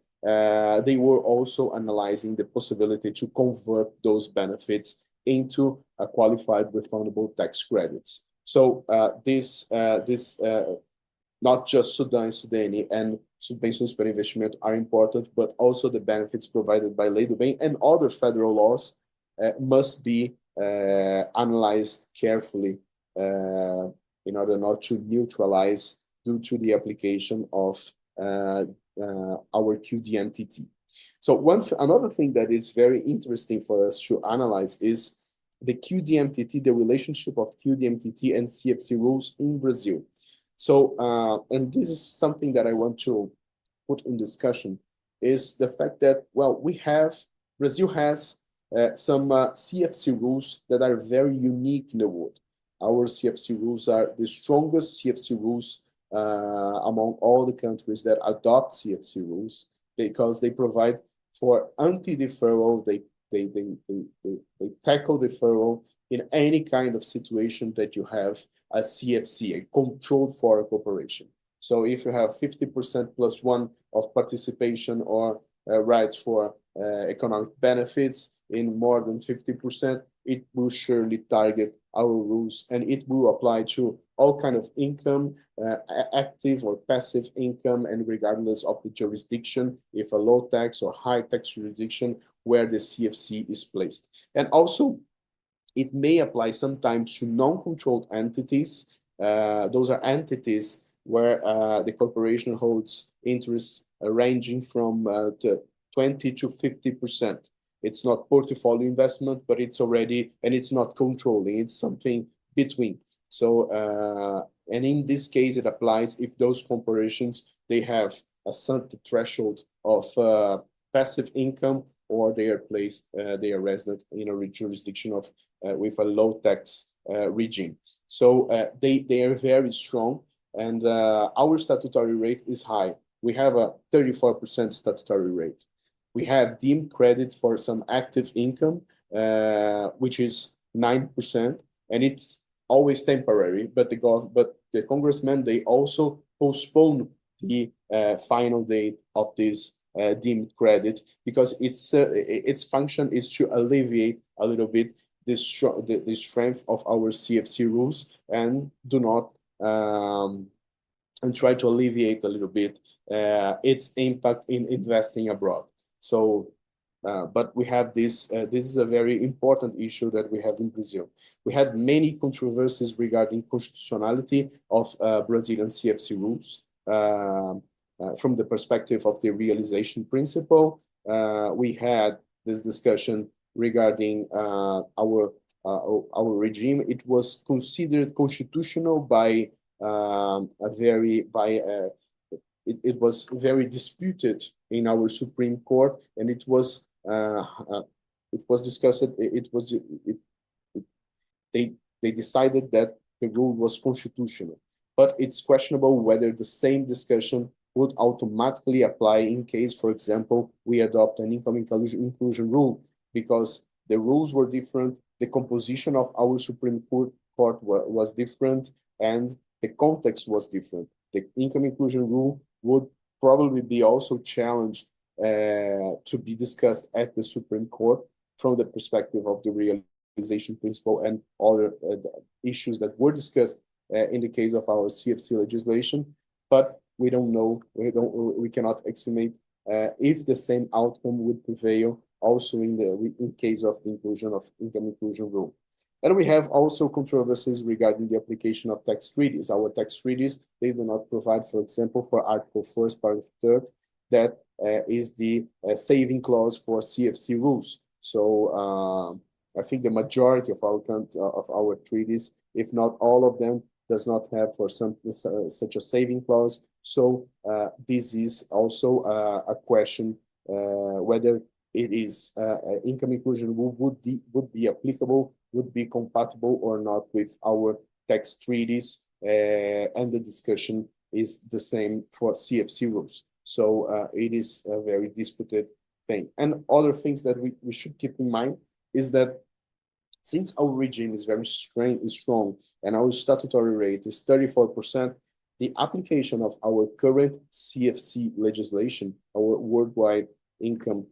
they were also analyzing the possibility to convert those benefits into a qualified refundable tax credits. So this not just Sudan and Sudani and subvenções para investimento are important, but also the benefits provided by Lei do Bem and other federal laws must be analyzed carefully in order not to neutralize due to the application of our QDMTT. So another thing that is very interesting for us to analyze is the QDMTT, the relationship of QDMTT and CFC rules in Brazil. So, and this is something that I want to put in discussion, is the fact that, well, Brazil has some CFC rules that are very unique in the world. Our CFC rules are the strongest CFC rules among all the countries that adopt CFC rules, because they provide for anti-deferral, they tackle deferral in any kind of situation that you have a CFC, a controlled foreign corporation. So if you have 50% plus 1 of participation or rights for economic benefits in more than 50%, it will surely target our rules, and it will apply to all kind of income, active or passive income, and regardless of the jurisdiction, if a low tax or high tax jurisdiction where the CFC is placed. And also, it may apply sometimes to non-controlled entities. Those are entities where the corporation holds interests ranging from 20 to 50%. It's not portfolio investment, but it's already, and it's not controlling, it's something between. So, and in this case, it applies if those corporations, they have a certain threshold of passive income, or they are placed, they are resident in a jurisdiction of with a low tax regime. So they are very strong. and our statutory rate is high. We have a 34% statutory rate. We have deemed credit for some active income, which is 9%, and it's always temporary. But the congressmen, they also postpone the final date of this deemed credit, because its function is to alleviate a little bit the strength of our CFC rules, and do not and try to alleviate a little bit its impact in investing abroad. So, but we have this. This is a very important issue that we have in Brazil. We had many controversies regarding constitutionality of Brazilian CFC rules. From the perspective of the realization principle, we had this discussion regarding our regime. It was considered constitutional by it was very disputed in our Supreme Court, and it was discussed. They decided that the rule was constitutional, but it's questionable whether the same discussion would automatically apply in case, for example, we adopt an income inclusion rule, because the rules were different, the composition of our Supreme Court was different, and the context was different. The income inclusion rule would probably be also challenged to be discussed at the Supreme Court from the perspective of the realization principle and other issues that were discussed in the case of our CFC legislation. But we don't know, we cannot estimate if the same outcome would prevail also in case of the inclusion of income inclusion rule. And we have also controversies regarding the application of tax treaties. Our tax treaties, they do not provide, for example, for Article 1st, Paragraph 3rd, that is the saving clause for CFC rules. So I think the majority of our treaties, if not all of them, does not have for some such a saving clause. So this is also a question whether it is income inclusion rule would be applicable, would be compatible or not with our tax treaties, and the discussion is the same for CFC rules. So it is a very disputed thing. And other things that we should keep in mind is that since our regime is very strong and our statutory rate is 34%, the application of our current CFC legislation, our worldwide income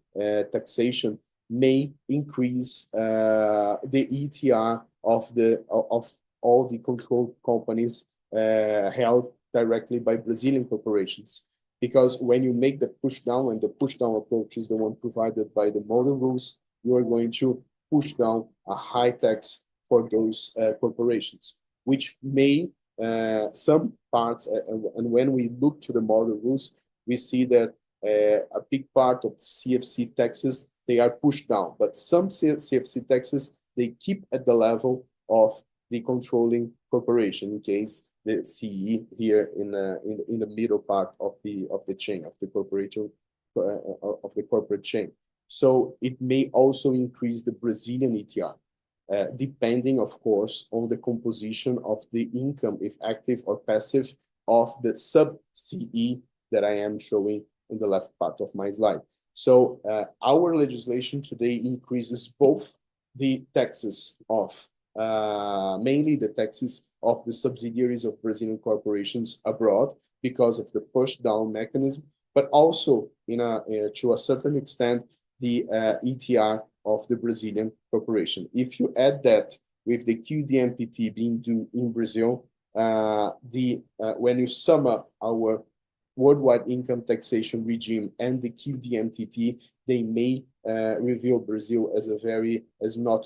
taxation, may increase the ETR of all the controlled companies held directly by Brazilian corporations. Because when you make the push down, and the push down approach is the one provided by the model rules, you are going to push down a high tax for those corporations, which may some parts, and when we look to the model rules, we see that a big part of the CFC taxes, they are pushed down, but some CFC taxes, they keep at the level of the controlling corporation, in case the CE here in the middle part of the chain of the corporate chain. So it may also increase the Brazilian ETR, depending, of course, on the composition of the income, if active or passive, of the sub-CE that I am showing in the left part of my slide. So our legislation today increases both the taxes of, mainly the taxes of the subsidiaries of Brazilian corporations abroad because of the push-down mechanism, but also to a certain extent, the ETR of the Brazilian corporation. If you add that with the QDMPT being due in Brazil, when you sum up our worldwide income taxation regime and the QDMTT, they may reveal Brazil as not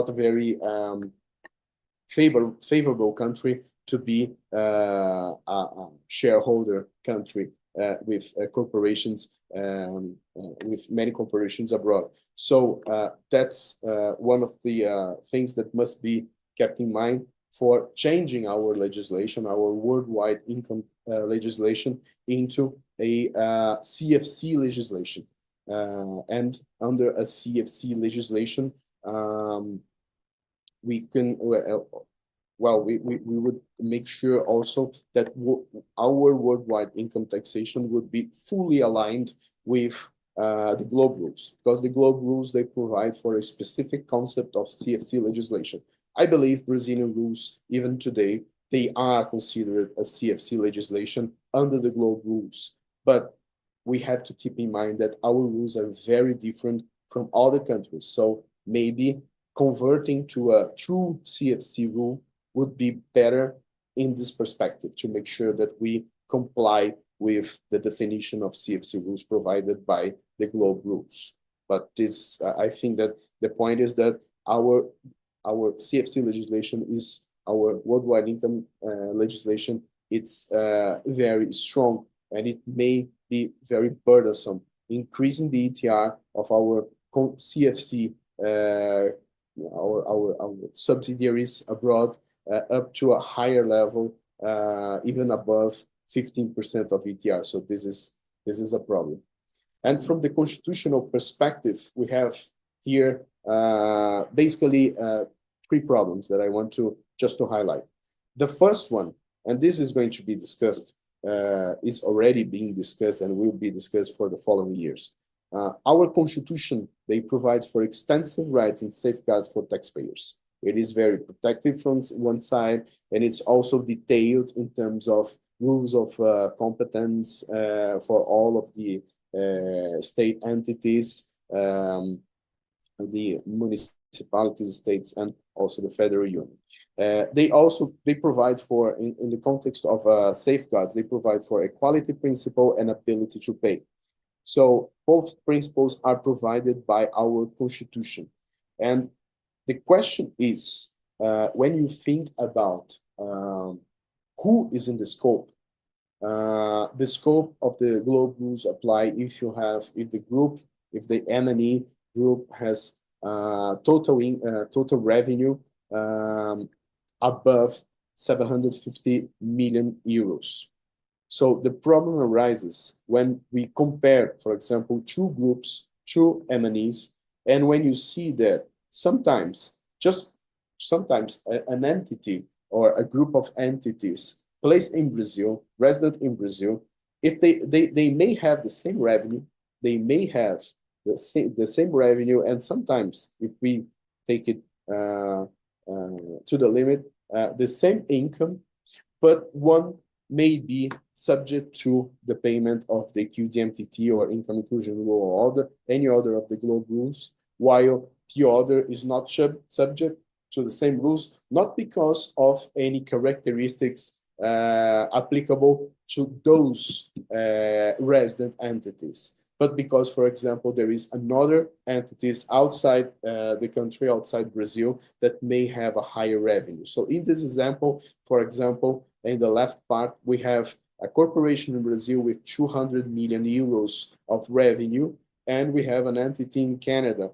a very favorable country to be a shareholder country with corporations, with many corporations abroad. So that's one of the things that must be kept in mind for changing our legislation, our worldwide income legislation, into a CFC legislation. And under a CFC legislation, we can, well, we would make sure also that our worldwide income taxation would be fully aligned with the globe rules, because the globe rules, they provide for a specific concept of CFC legislation. I believe Brazilian rules, even today, they are considered as CFC legislation under the globe rules. But we have to keep in mind that our rules are very different from other countries. So maybe converting to a true CFC rule would be better in this perspective, to make sure that we comply with the definition of CFC rules provided by the globe rules. But this, I think that the point is that our CFC legislation is our worldwide income legislation. It's very strong, and it may be very burdensome, increasing the ETR of our CFC, our subsidiaries abroad, up to a higher level, even above 15% of ETR. So this is a problem. And from the constitutional perspective, we have here basically 3 problems that I want to just to highlight. The first one, and this is going to be discussed, is already being discussed and will be discussed for the following years. Our constitution, they provide for extensive rights and safeguards for taxpayers. It is very protective from one side, and it's also detailed in terms of rules of competence for all of the state entities, the municipalities, states, and also the federal union. They provide for, in the context of safeguards, they provide for equality principle and ability to pay. So both principles are provided by our constitution. And the question is, when you think about who is in the scope of the globe rules apply if the M&E group has total revenue above 750 million euros. So the problem arises when we compare, for example, 2 groups, 2 M&Es, and when you see that sometimes an entity or a group of entities placed in Brazil, resident in Brazil, if they may have the same revenue, they may have the same revenue, and sometimes if we take it to the limit, the same income, but one may be subject to the payment of the QDMTT or income inclusion rule or any other of the globe rules, while the other is not subject to the same rules, not because of any characteristics applicable to those resident entities, but because, for example, there is another entities outside the country, outside Brazil, that may have a higher revenue. So in this example, for example, in the left part, we have a corporation in Brazil with 200 million euros of revenue, and we have an entity in Canada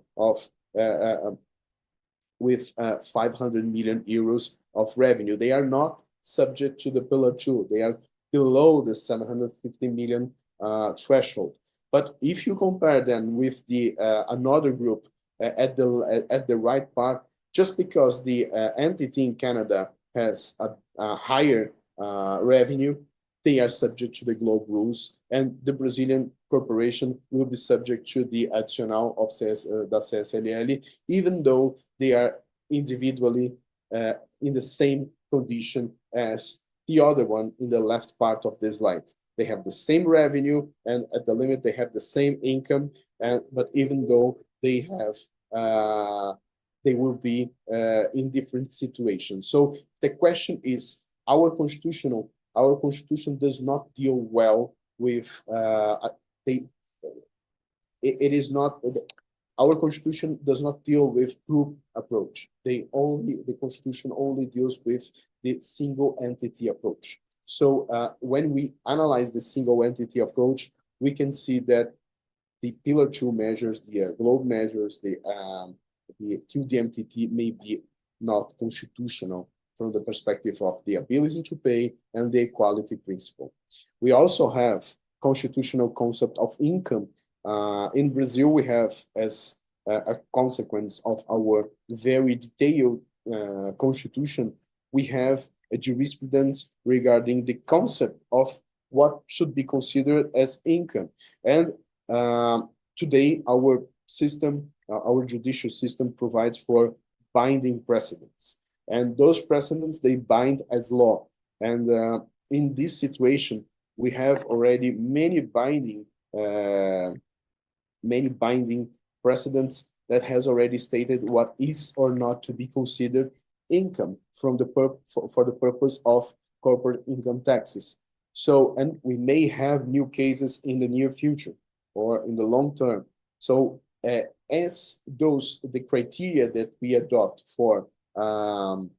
with 500 million euros of revenue. They are not subject to the Pillar 2. They are below the 750 million threshold. But if you compare them with the another group at the right part, just because the entity in Canada has a higher revenue, they are subject to the globe rules, and the Brazilian corporation will be subject to the adicional of da CSLL, even though they are individually in the same condition as the other one in the left part of this slide. They have the same revenue, and at the limit they have the same income, but even though they have, they will be in different situations. So the question is, our constitution does not deal well with our constitution does not deal with group approach. The constitution only deals with the single entity approach. So when we analyze the single entity approach, we can see that the Pillar 2 measures, the globe measures, the QDMTT may be not constitutional from the perspective of the ability to pay and the equality principle. We also have constitutional concept of income. In Brazil, we have, as a consequence of our very detailed constitution, we have a jurisprudence regarding the concept of what should be considered as income. And today, our system, our judicial system provides for binding precedents. And those precedents, they bind as law. And in this situation, we have already many binding precedents that has already stated what is or not to be considered income from the for the purpose of corporate income taxes. So, and we may have new cases in the near future or in the long term. So, as the criteria that we adopt for the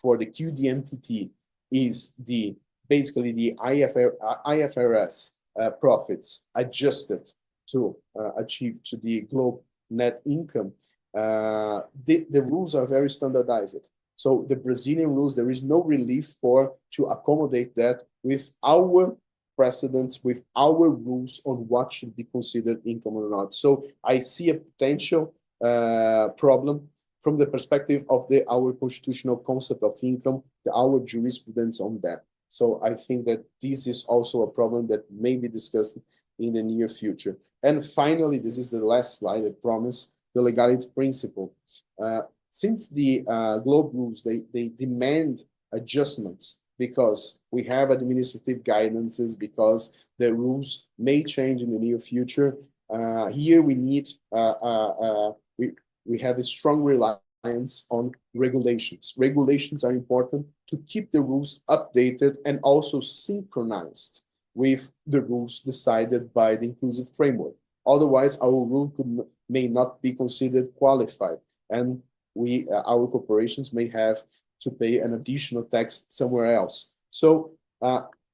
QDMTT is basically the IFRS profits adjusted to achieve to the global net income. The rules are very standardized. So the Brazilian rules, there is no relief to accommodate that with our precedents, with our rules on what should be considered income or not. So I see a potential problem from the perspective of our constitutional concept of income, our jurisprudence on that. So I think that this is also a problem that may be discussed in the near future. And finally, this is the last slide, I promise, the legality principle. Since the global rules, they demand adjustments because we have administrative guidances, because the rules may change in the near future. Here we need, we have a strong reliance on regulations. Regulations are important to keep the rules updated and also synchronized with the rules decided by the inclusive framework. Otherwise, our rule may not be considered qualified, and our corporations may have to pay an additional tax somewhere else. So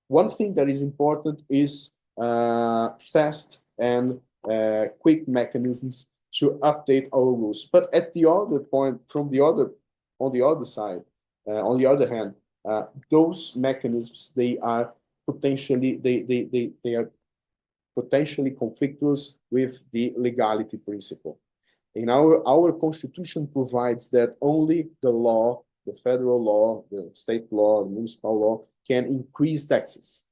one thing that is important is fast and quick mechanisms to update our rules. But at the other point, on the other hand, those mechanisms, they are potentially conflictuous with the legality principle. In our constitution provides that only the law, the federal law, the state law, the municipal law can increase taxes,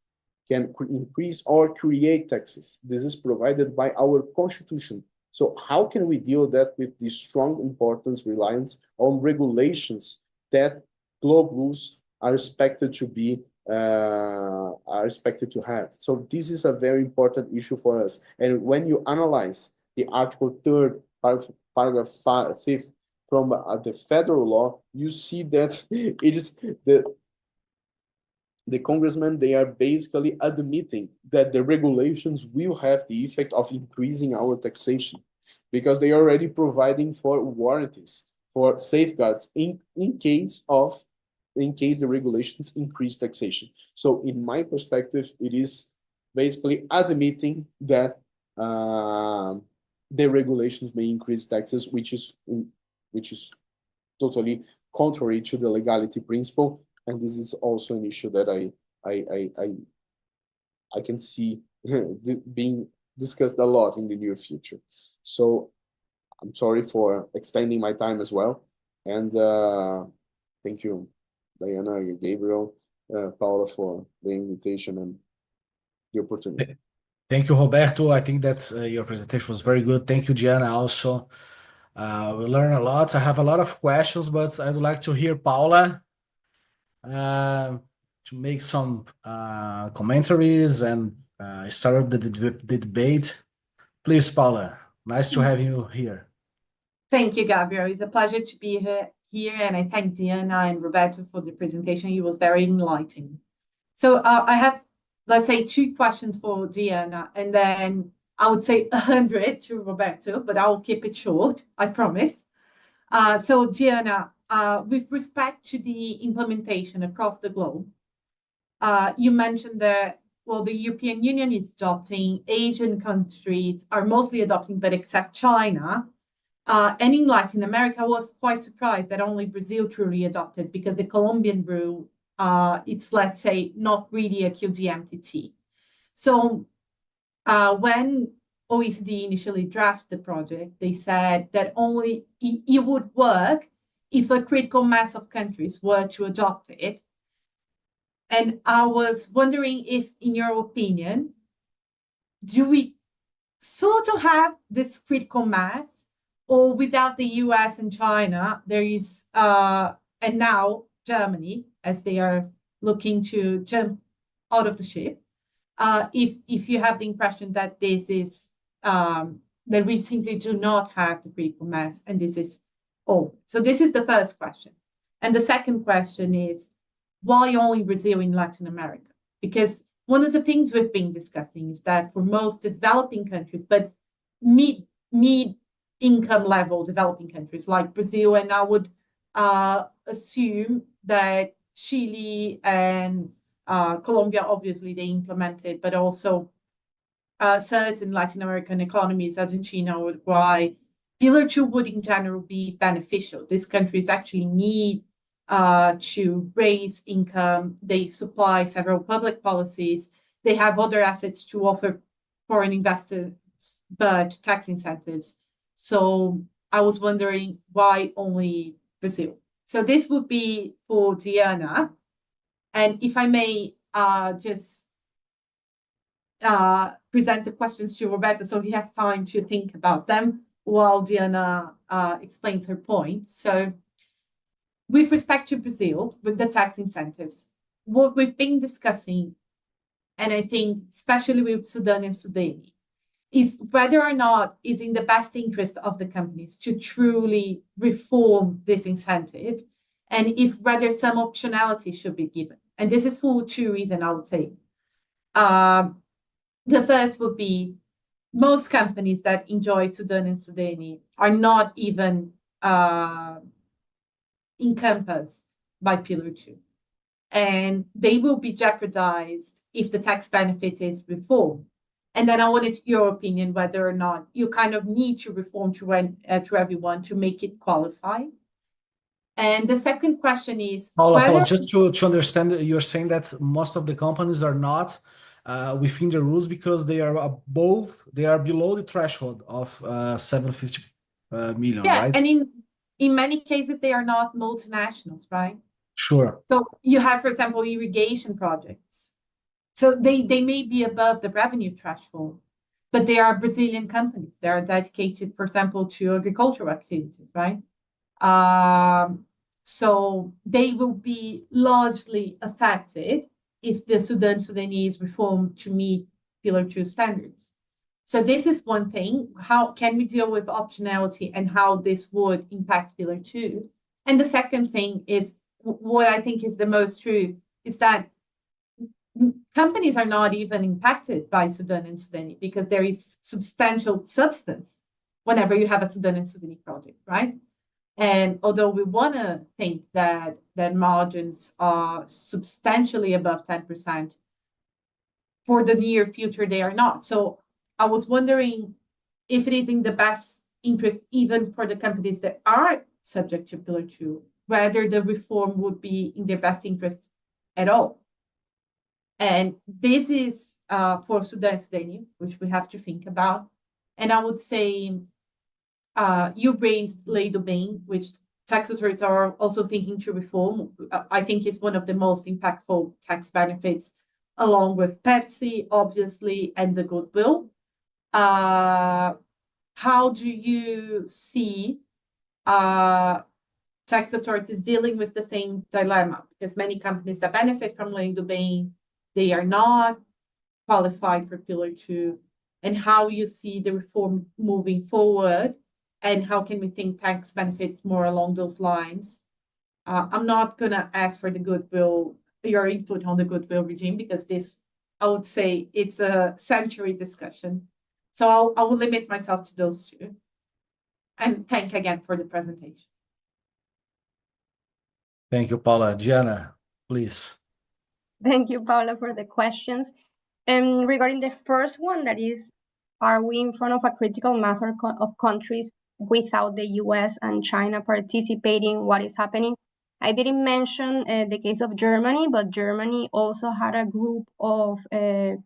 can increase or create taxes. This is provided by our constitution. So how can we deal that with the strong importance reliance on regulations that global rules are expected to be have? So this is a very important issue for us. And when you analyze the Article 3rd, paragraph 5th from the federal law, you see that it is the congressmen, they are basically admitting that the regulations will have the effect of increasing our taxation because they are already providing for warranties, for safeguards in case the regulations increase taxation. So in my perspective, it is basically admitting that the regulations may increase taxes, which is totally contrary to the legality principle. And this is also an issue that I can see being discussed a lot in the near future. So I'm sorry for extending my time as well. And thank you, Diana, Gabriel, Paula, for the invitation and the opportunity. Thank you, Roberto. I think that your presentation was very good. Thank you, Diana, also. We learned a lot. I have a lot of questions, but I'd like to hear Paula to make some commentaries and start the debate. Please, Paula, nice to have you here. Thank you, Gabriel. It's a pleasure to be here, and I thank Diana and Roberto for the presentation. It was very enlightening. So I have, let's say, 2 questions for Diana, and then I would say 100 to Roberto, but I'll keep it short, I promise. So Diana, with respect to the implementation across the globe, you mentioned that, well, the European Union is adopting, Asian countries are mostly adopting, but except China. And in Latin America, I was quite surprised that only Brazil truly adopted, because the Colombian rule, it's, let's say, not really a QDMTT. So when OECD initially drafted the project, they said that only it would work if a critical mass of countries were to adopt it. And I was wondering if, in your opinion, do we sort of have this critical mass, or without the US and China, there is, and now Germany, as they are looking to jump out of the ship, if you have the impression that this is, that we simply do not have the critical mass, and this is all. So this is the first question. And the second question is, why only Brazil in Latin America? Because one of the things we've been discussing is that for most developing countries, but mid-income level developing countries like Brazil, and I would assume that Chile and Colombia, obviously they implemented, but also certain Latin American economies, Argentina, Uruguay, Pillar 2 would in general be beneficial. These countries actually need to raise income. They supply several public policies. They have other assets to offer foreign investors, but tax incentives. So I was wondering why only Brazil? So this would be for Diana. And if I may just present the questions to Roberto so he has time to think about them while Diana explains her point. So with respect to Brazil, with the tax incentives, what we've been discussing, and I think especially with Sudan and Sudani, is whether or not it's in the best interest of the companies to truly reform this incentive, and if whether some optionality should be given. And this is for two reasons, I would say. The first would be most companies that enjoy Sudan and Sudani are not even encompassed by Pillar 2. And they will be jeopardized if the tax benefit is reformed. And then I wanted your opinion whether or not you kind of need to reform to everyone to make it qualify. And the second question is, Paula, just to understand, you're saying that most of the companies are not within the rules because they are below the threshold of 750 million, right? And in many cases, they are not multinationals, right? Sure. So you have, for example, irrigation projects. So they may be above the revenue threshold, but they are Brazilian companies. They are dedicated, for example, to agricultural activities, right? So they will be largely affected if the Sudanese reform to meet Pillar 2 standards. So this is one thing. How can we deal with optionality and how this would impact Pillar 2? And the second thing is, what I think is the most true, is that companies are not even impacted by Sudan and Sudani because there is substantial substance whenever you have a Sudan and Sudani project, right? And although we want to think that margins are substantially above 10%, for the near future, they are not. So I was wondering if it is in the best interest, even for the companies that are subject to Pillar 2, whether the reform would be in their best interest at all. And this is for Sudan and Sudani, which we have to think about. And I would say you raised Leiden, which tax authorities are also thinking to reform. I think it's one of the most impactful tax benefits, along with PERSI, obviously, and the goodwill. How do you see tax authorities dealing with the same dilemma? Because many companies that benefit from Leiden, they are not qualified for Pillar 2, and how you see the reform moving forward, and how can we think tax benefits more along those lines? I'm not going to ask for the goodwill, your input on the goodwill regime, because this, I would say, it's a century discussion. So I will limit myself to those two. And thank again for the presentation. Thank you, Paula. Diana, please. Thank you, Paula, for the questions. Regarding the first one, that is, are we in front of a critical mass of countries without the US and China participating? What is happening? I didn't mention the case of Germany, but Germany also had a group of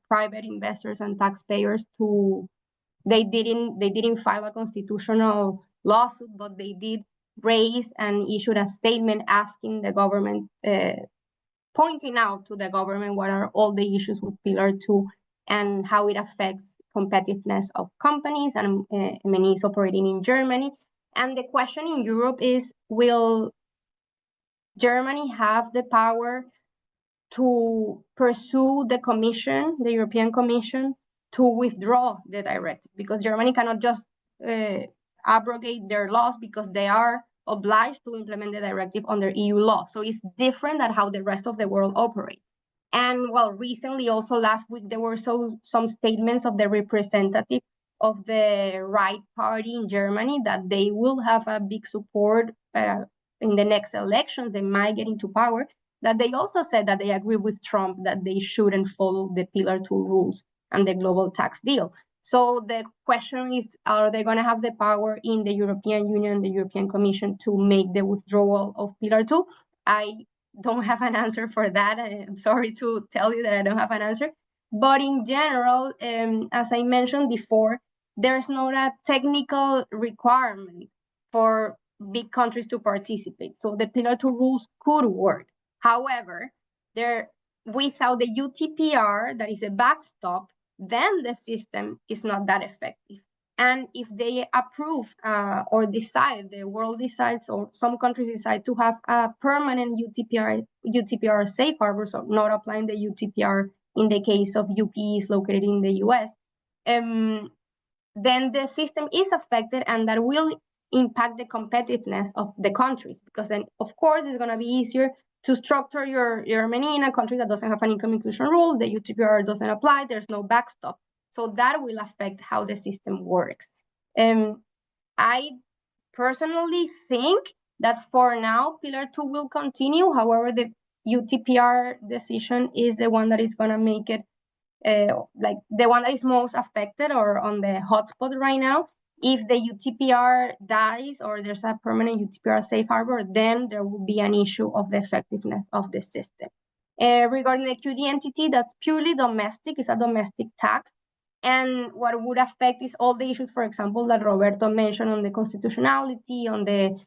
private investors and taxpayers they didn't file a constitutional lawsuit, but they did raised and issued a statement asking the government, pointing out to the government what are all the issues with Pillar 2 and how it affects competitiveness of companies and MNEs operating in Germany. And the question in Europe is, will Germany have the power to pursue the Commission, the European Commission, to withdraw the directive? Because Germany cannot just abrogate their laws because they are obliged to implement the directive under EU law. So it's different than how the rest of the world operates. And well, recently, also last week, there were some statements of the representative of the right party in Germany that they will have a big support in the next elections. They might get into power. That they also said that they agree with Trump that they shouldn't follow the Pillar 2 rules and the global tax deal. So the question is, are they going to have the power in the European Union, the European Commission, to make the withdrawal of Pillar 2? I don't have an answer for that. I'm sorry to tell you that I don't have an answer. But in general, as I mentioned before, there's not a technical requirement for big countries to participate. So the Pillar 2 rules could work. However, without the UTPR, that is a backstop, then the system is not that effective. And if they approve or decide, the world decides, or some countries decide to have a permanent UTPR safe harbor, so not applying the UTPR in the case of UPEs located in the US, then the system is affected, and that will impact the competitiveness of the countries, because then, of course, it's going to be easier to structure your money in a country that doesn't have an income inclusion rule, the UTPR doesn't apply, there's no backstop. So that will affect how the system works. I personally think that for now, Pillar 2 will continue. However, the UTPR decision is the one that is going to make it like the one that is most affected or on the hotspot right now. If the UTPR dies or there's a permanent UTPR safe harbor, then there will be an issue of the effectiveness of the system. Regarding the QD entity, that's purely domestic, it's a domestic tax. And what would affect is all the issues, for example, that Roberto mentioned on the constitutionality, on the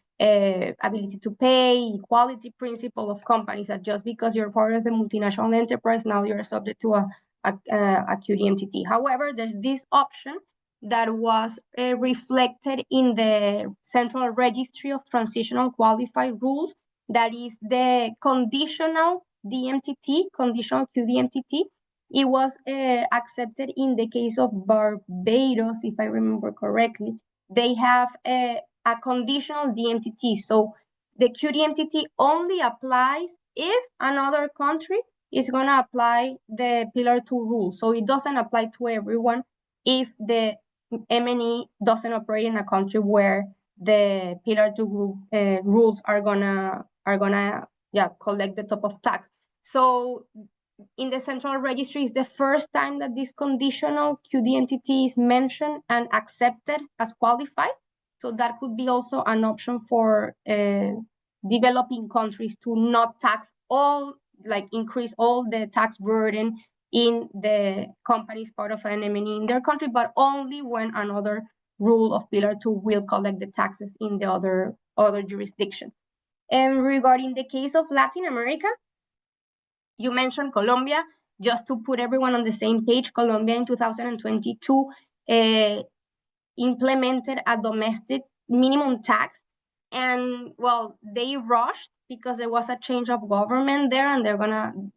ability to pay, equality principle of companies, that just because you're part of the multinational enterprise, now you're subject to a QD entity. However, there's this option that was reflected in the Central Registry of Transitional Qualified Rules, that is the conditional DMTT, conditional QDMTT. It was accepted in the case of Barbados, if I remember correctly. They have a conditional DMTT. So the QDMTT only applies if another country is going to apply the Pillar 2 rule. So it doesn't apply to everyone if the MNE doesn't operate in a country where the Pillar 2 rules are gonna collect the top of tax. So in the Central Registry is the first time that this conditional QD entity is mentioned and accepted as qualified. So that could be also an option for developing countries to not tax all, like increase all the tax burden in the companies part of an MNE in their country, but only when another rule of Pillar 2 will collect the taxes in the other jurisdiction. And regarding the case of Latin America, you mentioned Colombia. Just to put everyone on the same page, Colombia in 2022 implemented a domestic minimum tax. And well, they rushed because there was a change of government there, and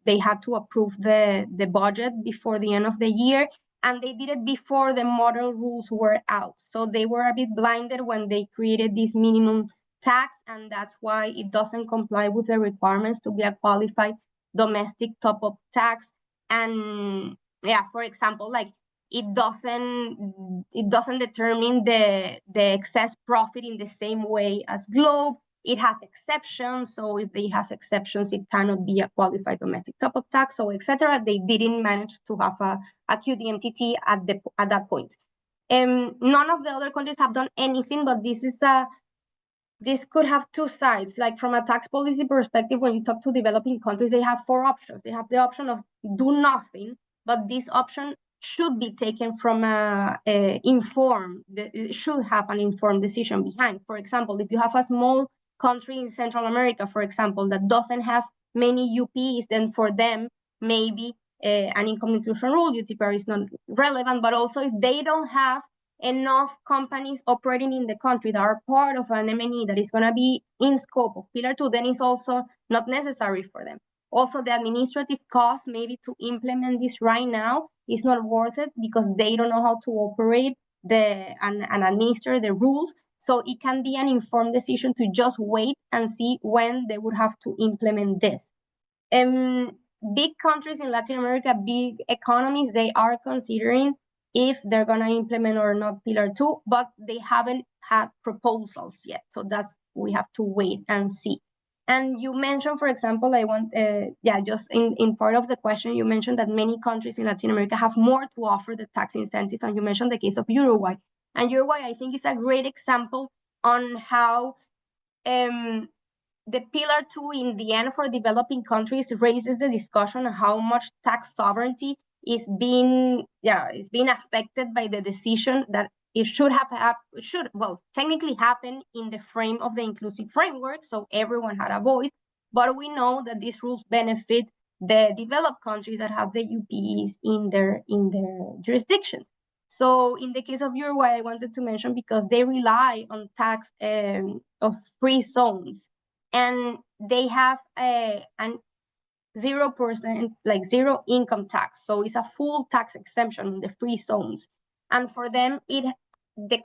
they had to approve the budget before the end of the year, and they did it before the model rules were out. So they were a bit blinded when they created this minimum tax, and that's why it doesn't comply with the requirements to be a qualified domestic top-up tax. And yeah, for example, like it doesn't determine the excess profit in the same way as Globe. It has exceptions, so if it has exceptions, it cannot be a qualified domestic top-up tax, so etc. They didn't manage to have a QDMTT at that point. None of the other countries have done anything, but this could have two sides. Like from a tax policy perspective, when you talk to developing countries, they have four options. They have the option of do nothing, but this option should be taken from should have an informed decision behind. For example, if you have a small country in Central America, for example, that doesn't have many UPs, then for them, maybe an income inclusion rule, UTPR is not relevant, but also if they don't have enough companies operating in the country that are part of an M&E that is going to be in scope of Pillar 2, then it's also not necessary for them. Also, the administrative cost maybe to implement this right now is not worth it because they don't know how to operate and administer the rules. So it can be an informed decision to just wait and see when they would have to implement this. Big countries in Latin America, big economies, they are considering if they're going to implement or not Pillar 2, but they haven't had proposals yet. So we have to wait and see. And you mentioned, for example, just in part of the question, you mentioned that many countries in Latin America have more to offer the tax incentive, and you mentioned the case of Uruguay. And Uruguay, I think, is a great example on how the Pillar 2 in the end for developing countries raises the discussion on how much tax sovereignty is being affected by the decision that it should technically happen in the frame of the inclusive framework, so everyone had a voice, but we know that these rules benefit the developed countries that have the UPEs in their jurisdiction. So in the case of Uruguay, I wanted to mention because they rely on tax of free zones, and they have an 0%, like zero income tax. So it's a full tax exemption in the free zones. And for them, the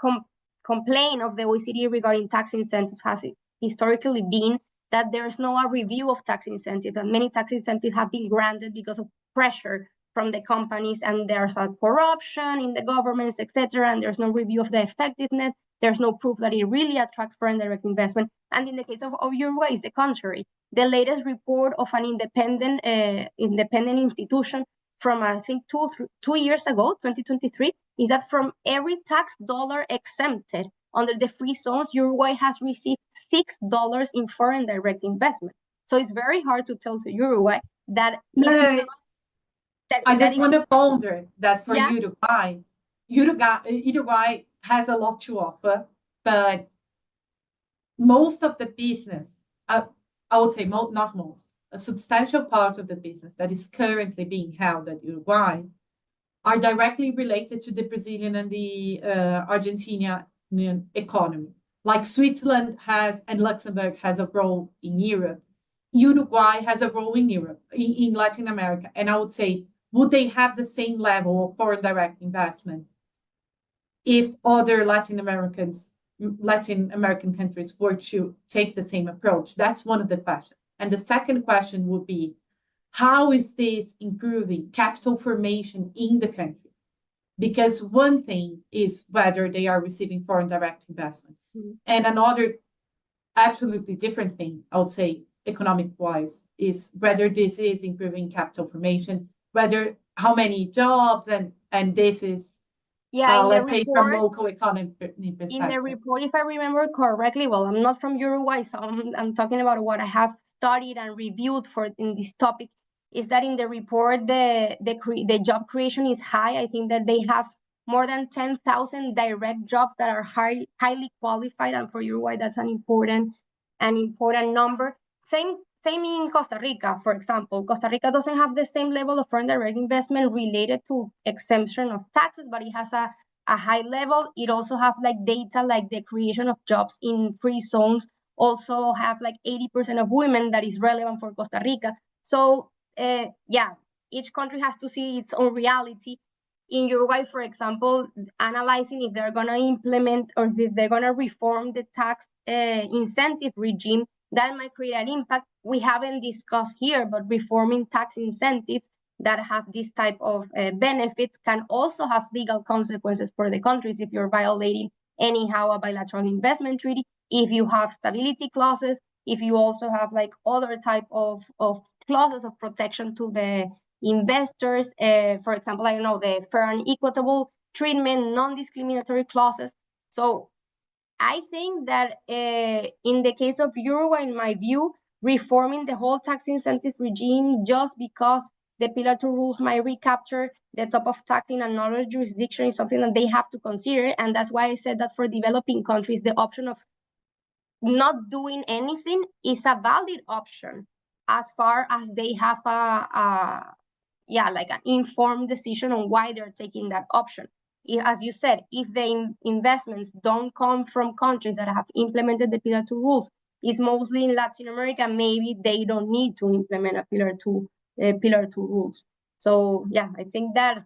complaint of the OECD regarding tax incentives has historically been that there's no review of tax incentives, and many tax incentives have been granted because of pressure from the companies, and there's a corruption in the governments, etc., and there's no review of the effectiveness. There's no proof that it really attracts foreign direct investment. And in the case of Uruguay, it's the contrary. The latest report of an independent institution from, I think, 2 years ago, 2023, is that from every tax dollar exempted under the free zones, Uruguay has received $6 in foreign direct investment. So it's very hard to tell to Uruguay that. I just want to ponder that for Uruguay has a lot to offer, but most of the business, I would say not most, a substantial part of the business that is currently being held at Uruguay are directly related to the Brazilian and the Argentinian economy. Like Switzerland has and Luxembourg has a role in Europe. Uruguay has a role in Europe, in Latin America. And I would say, would they have the same level of foreign direct investment if other Latin American countries were to take the same approach? That's one of the questions. And the second question would be, how is this improving capital formation in the country? Because one thing is whether they are receiving foreign direct investment. Mm-hmm. And another absolutely different thing, I would say, economic-wise, is whether this is improving capital formation, whether how many jobs, and this is, let's say, from local economy perspective. In the report, if I remember correctly, well, I'm not from Uruguay, so I'm talking about what I have studied and reviewed in this topic, is that in the report, the job creation is high. I think that they have more than 10,000 direct jobs that are highly qualified, and for Uruguay, that's an important number. Same in Costa Rica, for example. Costa Rica doesn't have the same level of foreign direct investment related to exemption of taxes, but it has a high level. It also have like data like the creation of jobs in free zones, also have like 80% of women that is relevant for Costa Rica. So each country has to see its own reality. In Uruguay, for example, analyzing if they're going to implement or if they're going to reform the tax incentive regime, that might create an impact. We haven't discussed here, but reforming tax incentives that have this type of benefits can also have legal consequences for the countries if you're violating anyhow a bilateral investment treaty, if you have stability clauses, if you also have like other type of clauses of protection to the investors, for example, I don't know, the fair and equitable treatment, non-discriminatory clauses. So I think that in the case of Uruguay, in my view, reforming the whole tax incentive regime just because the Pillar 2 rules might recapture the top of tax in another jurisdiction is something that they have to consider. And that's why I said that for developing countries, the option of not doing anything is a valid option as far as they have like an informed decision on why they're taking that option. As you said, if the investments don't come from countries that have implemented the Pillar 2 rules, it's mostly in Latin America, maybe they don't need to implement a Pillar 2 rules. So yeah, I think that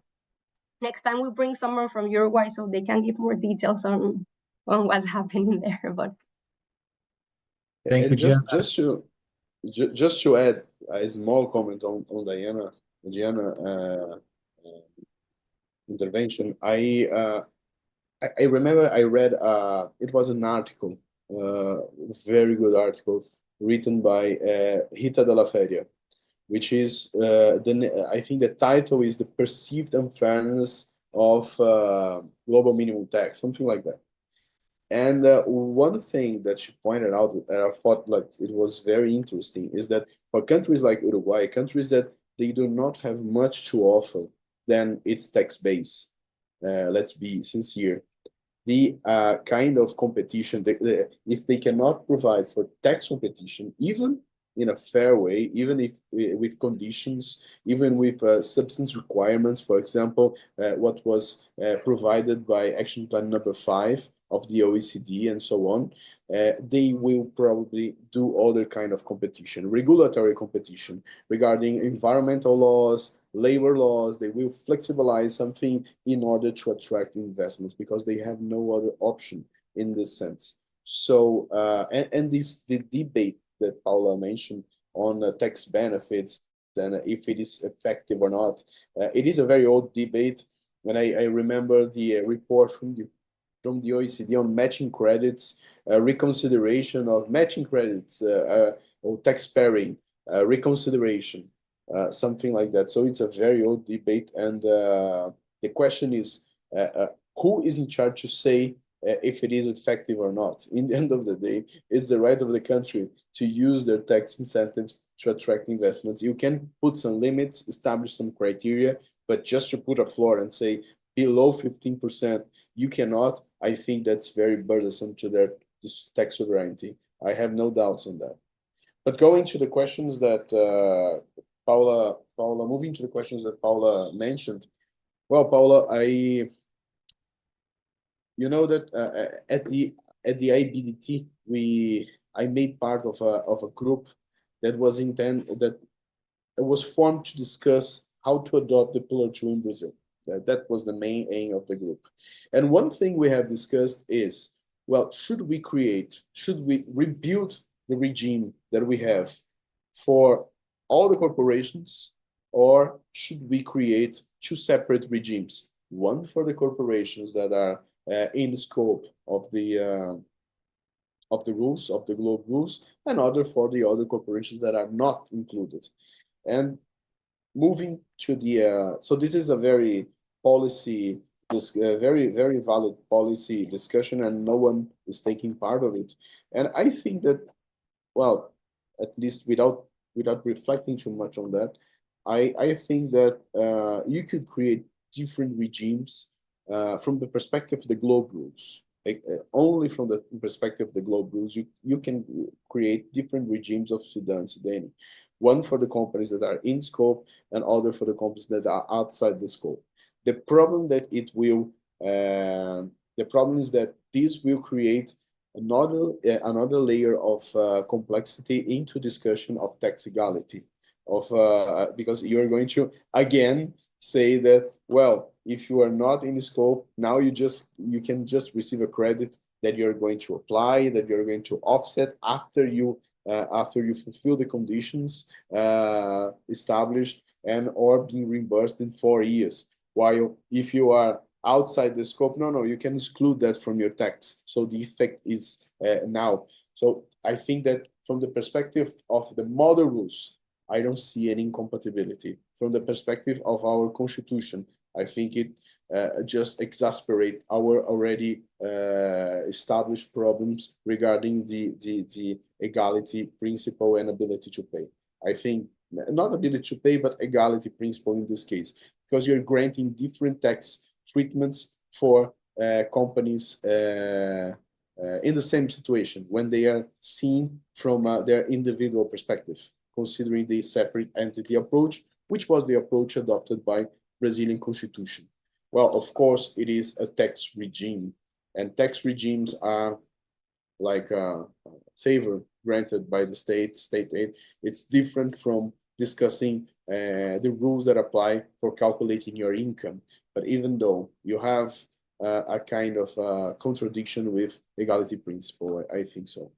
next time we bring someone from Uruguay so they can give more details on what's happening there. But Thank you, just to add a small comment on Diana intervention, I remember I read it was an article, very good article written by Rita de la Feria, which is I think the title is "The Perceived Unfairness of Global Minimum Tax," something like that. And one thing that she pointed out that I thought like it was very interesting is that for countries like Uruguay, countries that they do not have much to offer than its tax base, let's be sincere, the kind of competition, if they cannot provide for tax competition, even in a fair way, even if with conditions, even with substance requirements, for example, what was provided by Action Plan number 5 of the OECD and so on, they will probably do other kind of competition, regulatory competition regarding environmental laws, labor laws. They will flexibilize something in order to attract investments because they have no other option in this sense. So, and the debate that Paula mentioned on tax benefits and if it is effective or not, it is a very old debate. And I remember the report from the OECD on matching credits, reconsideration of matching credits, or tax pairing, reconsideration, something like that. So it's a very old debate. And the question is, who is in charge to say if it is effective or not? In the end of the day, it's the right of the country to use their tax incentives to attract investments. You can put some limits, establish some criteria, but just to put a floor and say below 15%, you cannot. I think that's very burdensome to their tax sovereignty. I have no doubts on that. But going to the questions that Paula, moving to the questions that Paula mentioned. Well, Paula, you know that at the IBDT, I made part of a group that was formed to discuss how to adopt the Pillar 2 in Brazil. That was the main aim of the group. And one thing we have discussed is, well, should we rebuild the regime that we have for all the corporations, or should we create two separate regimes? One for the corporations that are in the scope of the rules, of the globe rules, and other for the other corporations that are not included. And moving to the, so this is a very policy, this very valid policy discussion, and no one is taking part of it. And I think that, well, at least without reflecting too much on that, I think that you could create different regimes from the perspective of the globe rules. Only from the perspective of the globe rules, you can create different regimes of Sudani. One for the companies that are in scope, and other for the companies that are outside the scope. The problem is that this will create another layer of complexity into discussion of tax equality, because you're going to again say that, well, if you are not in the scope, now you can just receive a credit that you're going to apply, that you're going to offset after you fulfill the conditions established, and or being reimbursed in 4 years. While if you are outside the scope, no, you can exclude that from your tax. So the effect is now. So I think that from the perspective of the model rules, I don't see any incompatibility. From the perspective of our constitution, I think it just exasperates our already established problems regarding the equality principle and ability to pay. I think not ability to pay, but equality principle in this case, because you're granting different tax treatments for companies in the same situation when they are seen from their individual perspective, considering the separate entity approach, which was the approach adopted by Brazilian Constitution. Well, of course, it is a tax regime, and tax regimes are like a favor granted by the state aid. It's different from discussing the rules that apply for calculating your income. But even though you have a kind of contradiction with equality principle, I think so.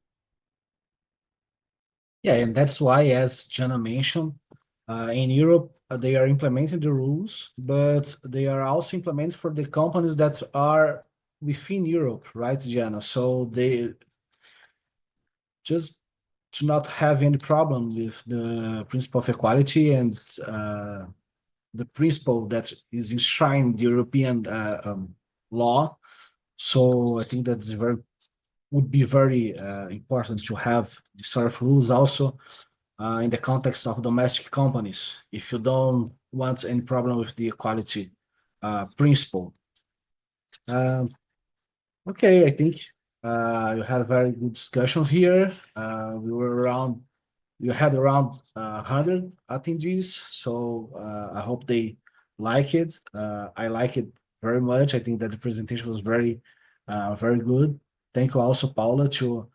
Yeah, and that's why, as Jana mentioned, in Europe, they are implementing the rules, but they are also implemented for the companies that are within Europe, right, Jana? So they just do not have any problem with the principle of equality and the principle that is enshrined in the European law. So I think that's would be very important to have this sort of rules also in the context of domestic companies, if you don't want any problem with the equality principle. Okay, I think you had very good discussions here. You had around 100 attendees, so I hope they like it. I like it very much. I think that the presentation was very good. Thank you also, Paula, to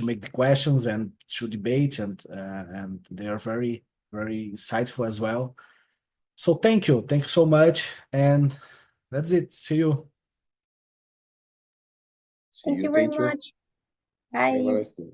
make the questions and to debate, and they are very insightful as well. So thank you so much, and that's it. See you. Thank you very much. Bye. Have a nice day.